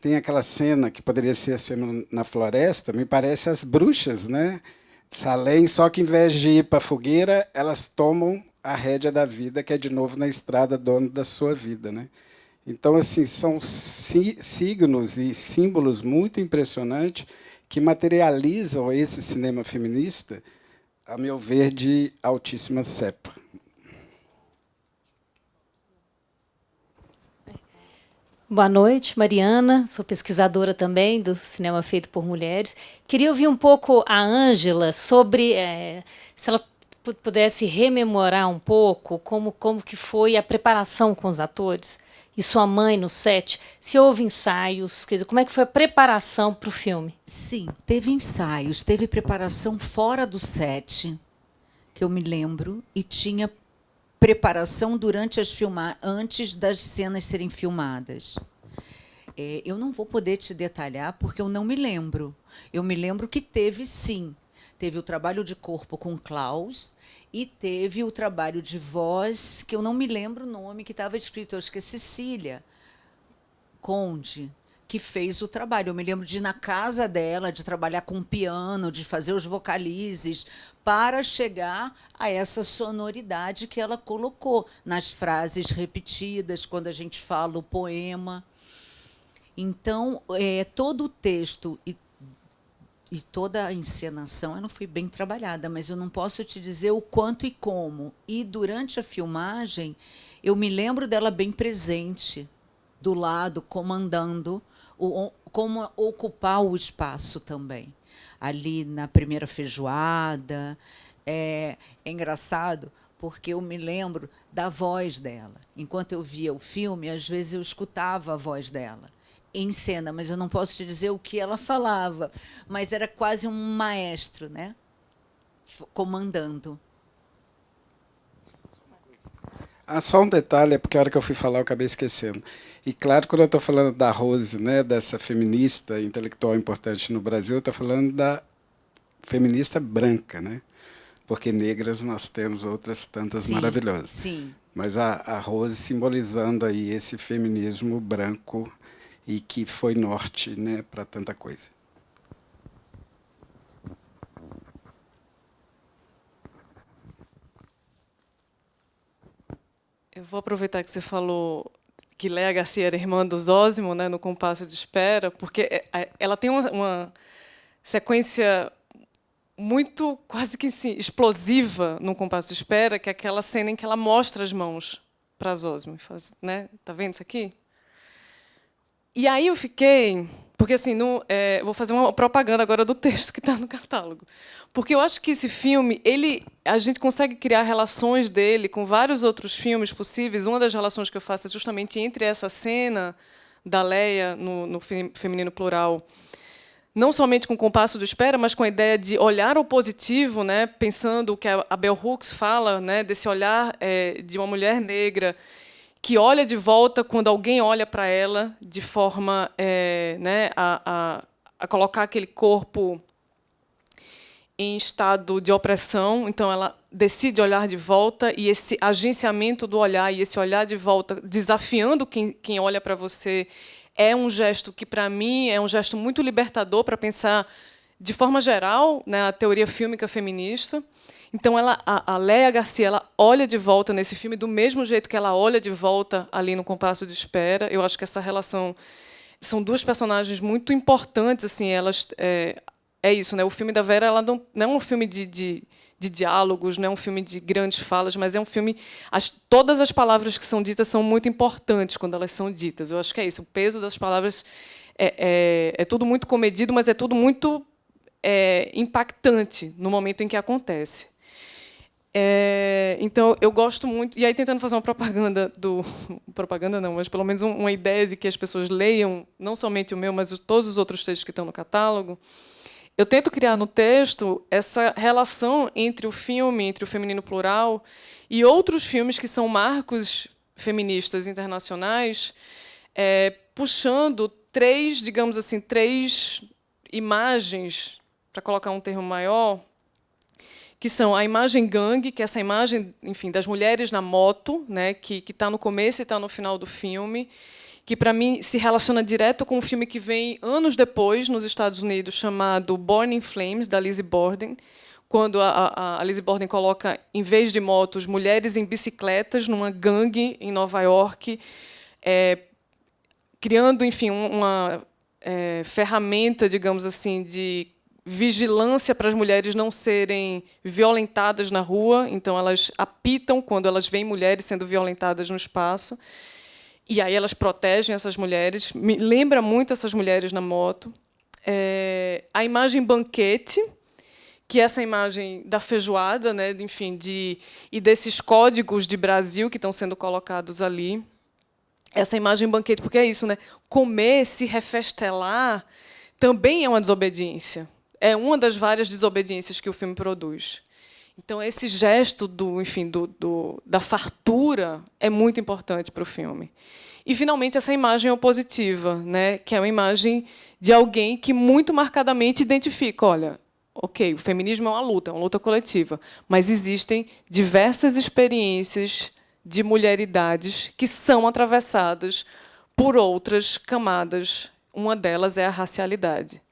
têm aquela cena que poderia ser a cena na floresta, me parece as bruxas, né? Salem, só que em vez de ir para a fogueira, elas tomam a rédea da vida, que é de novo na estrada, dono da sua vida, né? Então, assim, são signos e símbolos muito impressionantes que materializam esse cinema feminista, a meu ver, de altíssima cepa. Boa noite, Mariana. Sou pesquisadora também do cinema feito por mulheres. Queria ouvir um pouco a Ângela sobre, se ela pudesse rememorar um pouco como que foi a preparação com os atores e sua mãe no set. Se houve ensaios, quer dizer, como é que foi a preparação para o filme? Sim, teve ensaios, teve preparação fora do set, que eu me lembro, e tinha preparação durante antes das cenas serem filmadas. Eu não vou poder te detalhar porque eu não me lembro. Eu me lembro que teve, sim. Teve o trabalho de corpo com Klaus e teve o trabalho de voz, que eu não me lembro o nome, que estava escrito, acho que é Cecília Conde, que fez o trabalho. Eu me lembro de ir na casa dela, de trabalhar com piano, de fazer os vocalizes, para chegar a essa sonoridade que ela colocou nas frases repetidas, quando a gente fala o poema. Então, todo o texto e toda a encenação ela não foi bem trabalhada, mas eu não posso te dizer o quanto e como. E, durante a filmagem, eu me lembro dela bem presente, do lado, comandando, como ocupar o espaço também. Ali na primeira feijoada. É engraçado, porque eu me lembro da voz dela. Enquanto eu via o filme, às vezes eu escutava a voz dela em cena, mas eu não posso te dizer o que ela falava, mas era quase um maestro, né? Comandando. Só um detalhe, é porque a hora que eu fui falar eu acabei esquecendo. E claro, quando eu estou falando da Rose, né, dessa feminista intelectual importante no Brasil, eu estou falando da feminista branca, né? Porque negras nós temos outras tantas Sim, maravilhosas. sim. Mas a Rose simbolizando aí esse feminismo branco e que foi norte, né, para tanta coisa. Eu vou aproveitar que você falou que Léa Garcia era irmã do Zósimo, né, no Compasso de Espera, porque ela tem uma sequência muito, quase que assim, explosiva no Compasso de Espera, que é aquela cena em que ela mostra as mãos para Zósimo. Né? Tá vendo isso aqui? E aí eu fiquei... Porque, assim, vou fazer uma propaganda agora do texto que está no catálogo. Porque eu acho que esse filme, a gente consegue criar relações dele com vários outros filmes possíveis. Uma das relações que eu faço é justamente entre essa cena da Leia no Feminino Plural, não somente com o Compasso de Espera, mas com a ideia de olhar ao positivo, né, pensando o que a Bell Hooks fala, né, desse olhar de uma mulher negra que olha de volta quando alguém olha para ela, de forma né, a colocar aquele corpo em estado de opressão. Então, ela decide olhar de volta, e esse agenciamento do olhar, e esse olhar de volta, desafiando quem olha para você, é um gesto que, para mim, é um gesto muito libertador para pensar, de forma geral, né, a teoria fílmica feminista. Então, a Léa Garcia, ela olha de volta nesse filme do mesmo jeito que ela olha de volta ali no Compasso de Espera. Eu acho que essa relação... São duas personagens muito importantes. Assim, elas, é isso, né? O filme da Vera, ela não é um filme de diálogos, não é um filme de grandes falas, mas é um filme... todas as palavras que são ditas são muito importantes quando elas são ditas. Eu acho que é isso. O peso das palavras é tudo muito comedido, mas é tudo muito impactante no momento em que acontece. Então, eu gosto muito... E aí, tentando fazer uma propaganda propaganda não, mas pelo menos uma ideia de que as pessoas leiam, não somente o meu, mas todos os outros textos que estão no catálogo, eu tento criar no texto essa relação entre o filme, entre o Feminino Plural, e outros filmes que são marcos feministas internacionais, puxando digamos assim, três imagens, para colocar um termo maior, que são a imagem gangue, que é essa imagem, enfim, das mulheres na moto, né, que está no começo e está no final do filme, que, para mim, se relaciona direto com um filme que vem anos depois, nos Estados Unidos, chamado Born in Flames, da Lizzie Borden, quando a Lizzie Borden coloca, em vez de motos, mulheres em bicicletas numa gangue em Nova York, criando, enfim, uma ferramenta, digamos assim, de vigilância para as mulheres não serem violentadas na rua. Então, elas apitam quando elas veem mulheres sendo violentadas no espaço. E aí elas protegem essas mulheres. Me lembra muito essas mulheres na moto. A imagem banquete, que é essa imagem da feijoada, né, enfim, e desses códigos de Brasil que estão sendo colocados ali. Essa imagem banquete, porque é isso, né? Comer, se refestelar, também é uma desobediência. É uma das várias desobediências que o filme produz. Então, esse gesto da fartura é muito importante para o filme. E, finalmente, essa imagem opositiva, né, que é uma imagem de alguém que muito marcadamente identifica, olha, ok, o feminismo é uma luta coletiva, mas existem diversas experiências de mulheridades que são atravessadas por outras camadas. Uma delas é a racialidade.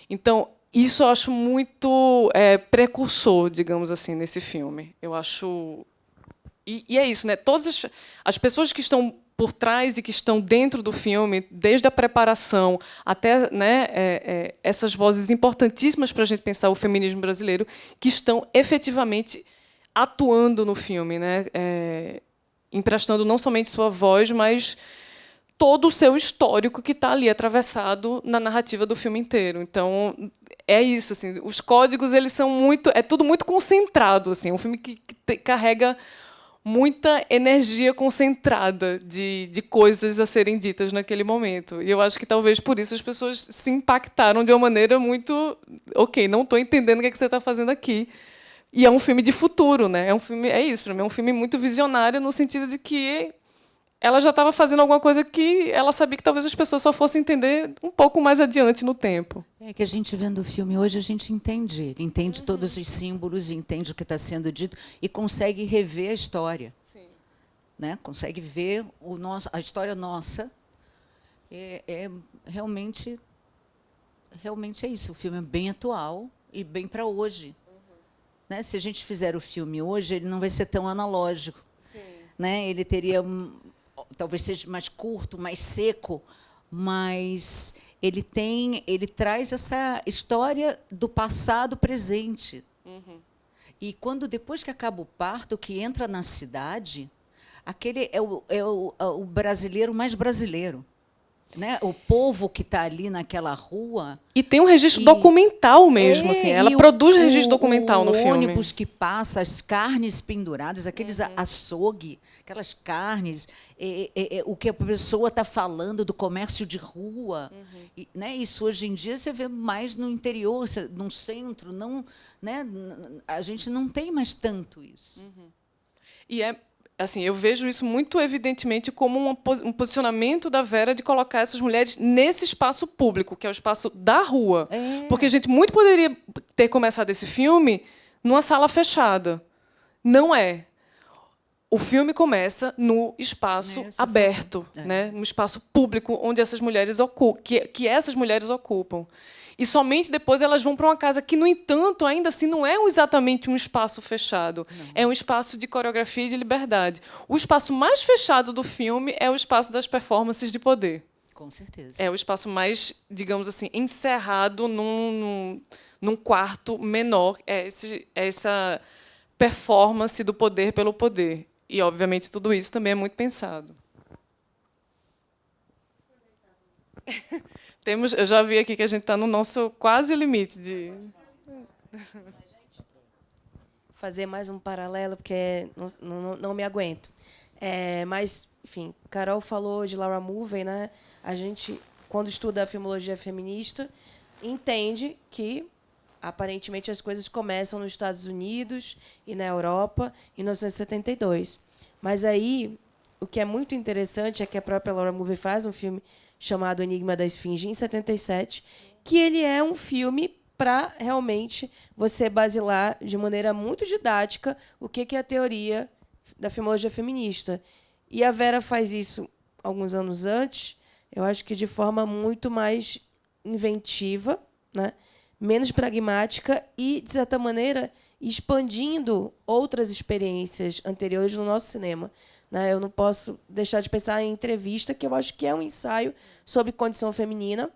Então, isso eu acho muito precursor, digamos assim, nesse filme. Eu acho... E é isso, né? Todas as pessoas que estão por trás e que estão dentro do filme, desde a preparação até, né, essas vozes importantíssimas para a gente pensar o feminismo brasileiro, que estão efetivamente atuando no filme, né? Emprestando não somente sua voz, mas todo o seu histórico que está ali atravessado na narrativa do filme inteiro. Então, é isso, assim, os códigos, eles são muito, é tudo muito concentrado, assim, um filme que carrega muita energia concentrada de coisas a serem ditas naquele momento. E eu acho que talvez por isso as pessoas se impactaram de uma maneira muito, ok, não estou entendendo o que é que você está fazendo aqui. E é um filme de futuro, né? É um filme, é isso, para mim, é um filme muito visionário no sentido de que ela já estava fazendo alguma coisa que ela sabia que talvez as pessoas só fossem entender um pouco mais adiante no tempo. É que a gente vendo o filme hoje, a gente entende. Ele entende todos os símbolos, entende o que está sendo dito e consegue rever a história. Sim. Né? Consegue ver a história nossa. Realmente é isso. O filme é bem atual e bem para hoje. Né? Se a gente fizer o filme hoje, ele não vai ser tão analógico. Sim. Né? Ele teria, talvez seja mais curto, mais seco, mas ele traz essa história do passado presente. E depois que acaba o parto, que entra na cidade, aquele é o brasileiro mais brasileiro. Né? O povo que está ali naquela rua. E tem um registro documental mesmo. Assim, ela produz registro documental no filme. O ônibus que passa, as carnes penduradas, aqueles açougue, aquelas carnes, o que a pessoa está falando do comércio de rua. Né? Isso hoje em dia você vê mais no interior, no centro. Não, né? A gente não tem mais tanto isso. E assim, eu vejo isso muito evidentemente como um posicionamento da Vera de colocar essas mulheres nesse espaço público, que é o espaço da rua. Porque a gente muito poderia ter começado esse filme numa sala fechada. Não é. O filme começa no espaço aberto, né? No espaço público onde essas mulheres que essas mulheres ocupam. E somente depois elas vão para uma casa que, no entanto, ainda assim não é exatamente um espaço fechado. Não. É um espaço de coreografia e de liberdade. O espaço mais fechado do filme é o espaço das performances de poder. Com certeza. É o espaço mais, digamos assim, encerrado num quarto menor. É essa performance do poder pelo poder. E, obviamente, tudo isso também é muito pensado. Eu já vi aqui que a gente está no nosso quase limite de... Fazer mais um paralelo, porque não me aguento. Mas, enfim, Carol falou de Laura Mulvey, né? A gente, quando estuda a filmologia feminista, entende que, aparentemente, as coisas começam nos Estados Unidos e na Europa em 1972. Mas aí, o que é muito interessante é que a própria Laura Mulvey faz um filme chamado Enigma da Esfinge, em 77, que ele é um filme para realmente você basilar de maneira muito didática o que é a teoria da filmologia feminista. E a Vera faz isso alguns anos antes, eu acho que de forma muito mais inventiva, né? Menos pragmática e, de certa maneira, expandindo outras experiências anteriores no nosso cinema. Eu não posso deixar de pensar em Entrevista, que eu acho que é um ensaio sobre condição feminina,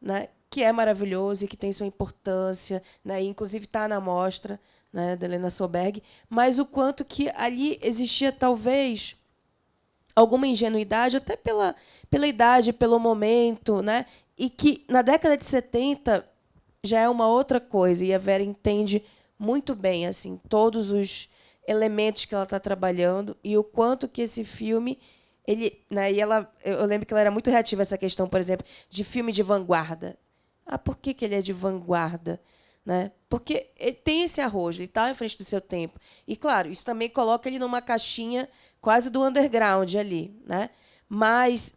né, que é maravilhoso e que tem sua importância, né, e inclusive está na mostra, né, da Helena Solberg, mas o quanto que ali existia, talvez, alguma ingenuidade, até pela idade, pelo momento, né, e que, na década de 70, já é uma outra coisa, e a Vera entende muito bem assim, todos os elementos que ela está trabalhando e o quanto que esse filme né, eu lembro que ela era muito reativa a essa questão, por exemplo, de filme de vanguarda. Por que ele é de vanguarda? Né? Porque ele tem esse arrojo, ele está à frente do seu tempo. E, claro, isso também coloca ele numa caixinha quase do underground ali. Né? Mas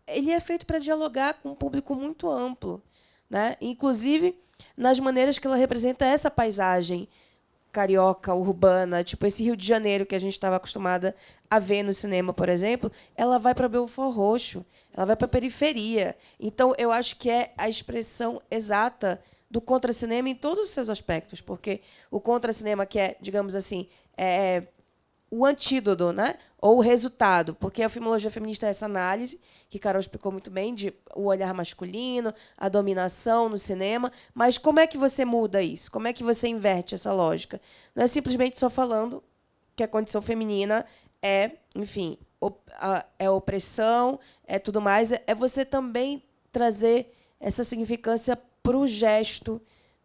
ele é feito para dialogar com um público muito amplo. Né? Inclusive, nas maneiras que ela representa essa paisagem carioca, urbana, tipo esse Rio de Janeiro que a gente estava acostumada a ver no cinema, por exemplo, ela vai para Belfort Roxo, ela vai para a periferia. Então, eu acho que é a expressão exata do contracinema em todos os seus aspectos, porque o contracinema, que é, digamos assim, o antídoto, né? Ou o resultado, porque a filmologia feminista é essa análise, que Carol explicou muito bem, de o olhar masculino, a dominação no cinema, mas como é que você muda isso? Como é que você inverte essa lógica? Não é simplesmente só falando que a condição feminina é, enfim, é opressão, é tudo mais, é você também trazer essa significância para o gesto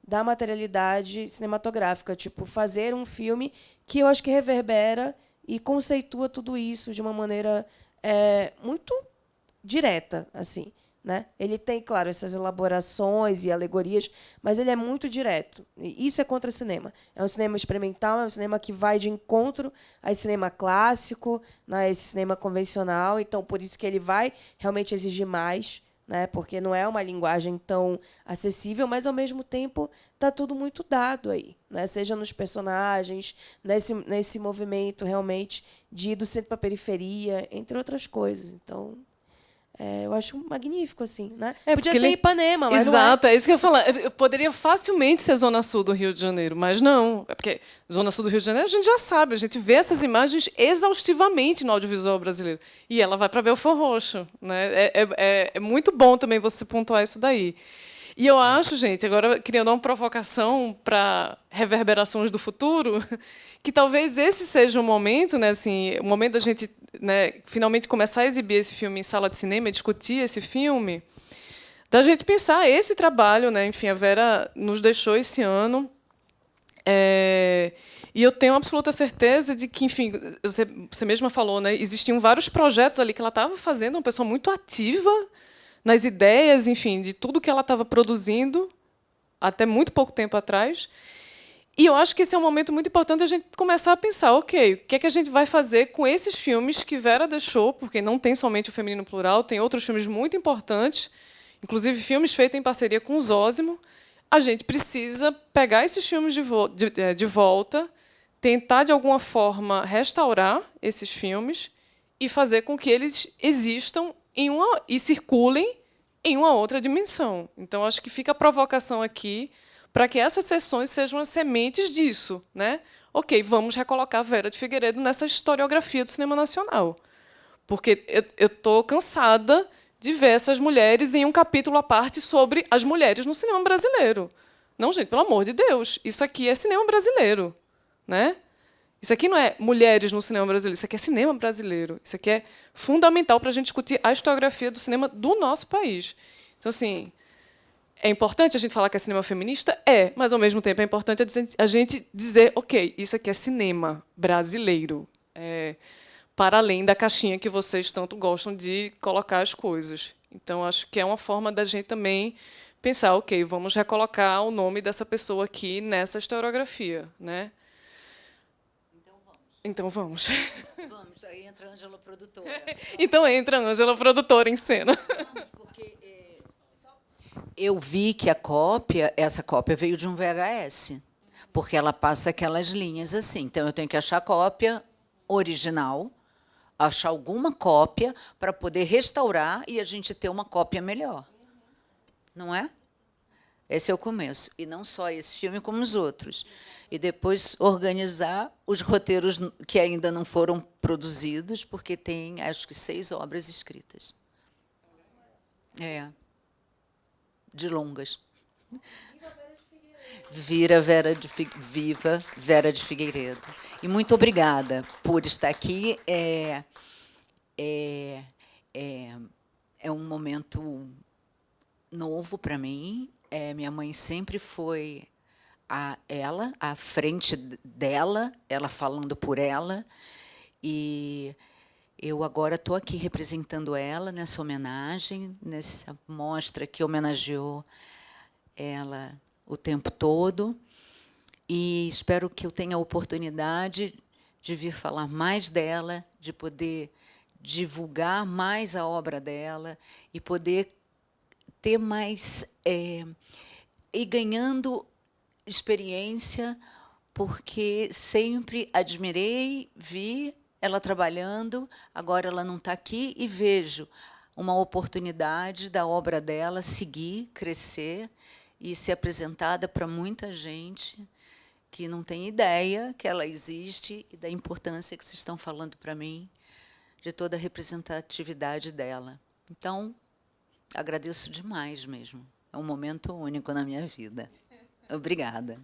da materialidade cinematográfica, tipo, fazer um filme que eu acho que reverbera e conceitua tudo isso de uma maneira muito direta, assim, né? Ele tem, claro, essas elaborações e alegorias, mas ele é muito direto. E isso é contra-cinema. É um cinema experimental, é um cinema que vai de encontro a esse cinema clássico, né, esse cinema convencional. Então, por isso que ele vai realmente exigir mais, né, porque não é uma linguagem tão acessível, mas, ao mesmo tempo, está tudo muito dado aí, né, seja nos personagens, nesse movimento, realmente, de ir do centro para a periferia, entre outras coisas. Então, eu acho magnífico, assim, né? Podia ser Ipanema, mas Exato, não é. é isso que eu ia falar. Eu poderia facilmente ser Zona Sul do Rio de Janeiro, mas não. É porque Zona Sul do Rio de Janeiro a gente já sabe, a gente vê essas imagens exaustivamente no audiovisual brasileiro. E ela vai para Belford Roxo, né? É muito bom também você pontuar isso daí. E eu acho, gente, agora criando uma provocação para reverberações do futuro, que talvez esse seja o momento, né, assim, o momento da gente, né, finalmente começar a exibir esse filme em sala de cinema, discutir esse filme, da gente pensar esse trabalho, né, enfim, a Vera nos deixou esse ano, e eu tenho absoluta certeza de que, enfim, você mesma falou, né, existiam vários projetos ali que ela estava fazendo, uma pessoa muito ativa nas ideias, enfim, de tudo que ela estava produzindo até muito pouco tempo atrás. E eu acho que esse é um momento muito importante a gente começar a pensar, ok, o que é que a gente vai fazer com esses filmes que Vera deixou, porque não tem somente o Feminino Plural, tem outros filmes muito importantes, inclusive filmes feitos em parceria com o Zósimo. A gente precisa pegar esses filmes de volta, tentar, de alguma forma, restaurar esses filmes e fazer com que eles existam e circulem em uma outra dimensão. Então, acho que fica a provocação aqui para que essas sessões sejam as sementes disso, né? Ok, vamos recolocar Vera de Figueiredo nessa historiografia do cinema nacional. Porque eu estou cansada de ver essas mulheres em um capítulo à parte sobre as mulheres no cinema brasileiro. Não, gente, pelo amor de Deus, isso aqui é cinema brasileiro, né? Isso aqui não é mulheres no cinema brasileiro, isso aqui é cinema brasileiro. Isso aqui é fundamental para a gente discutir a historiografia do cinema do nosso país. Então, assim, é importante a gente falar que é cinema feminista? É, mas, ao mesmo tempo, é importante a gente dizer, ok, isso aqui é cinema brasileiro, para além da caixinha que vocês tanto gostam de colocar as coisas. Então, acho que é uma forma da gente também pensar, ok, vamos recolocar o nome dessa pessoa aqui nessa historiografia, né? Então vamos. Vamos, aí entra a Ângela produtora. Então entra a Ângela produtora em cena. Vamos, porque eu vi que essa cópia veio de um VHS, porque ela passa aquelas linhas assim. Então, eu tenho que achar a cópia original, achar alguma cópia para poder restaurar e a gente ter uma cópia melhor. Não é? Esse é o começo. E não só esse filme, como os outros. E depois organizar os roteiros que ainda não foram produzidos, porque tem, acho que, 6 obras escritas. De longas. Viva Vera de Figueiredo. E muito obrigada por estar aqui. É um momento novo para mim. Minha mãe sempre foi à frente dela, ela falando por ela, e eu agora estou aqui representando ela nessa homenagem, nessa mostra que homenageou ela o tempo todo, e espero que eu tenha a oportunidade de vir falar mais dela, de poder divulgar mais a obra dela e poder ter mais e ganhando experiência, porque sempre admirei, vi ela trabalhando, agora ela não está aqui e vejo uma oportunidade da obra dela seguir, crescer e ser apresentada para muita gente que não tem ideia que ela existe e da importância que vocês estão falando para mim, de toda a representatividade dela. Então, agradeço demais mesmo. É um momento único na minha vida. Obrigada.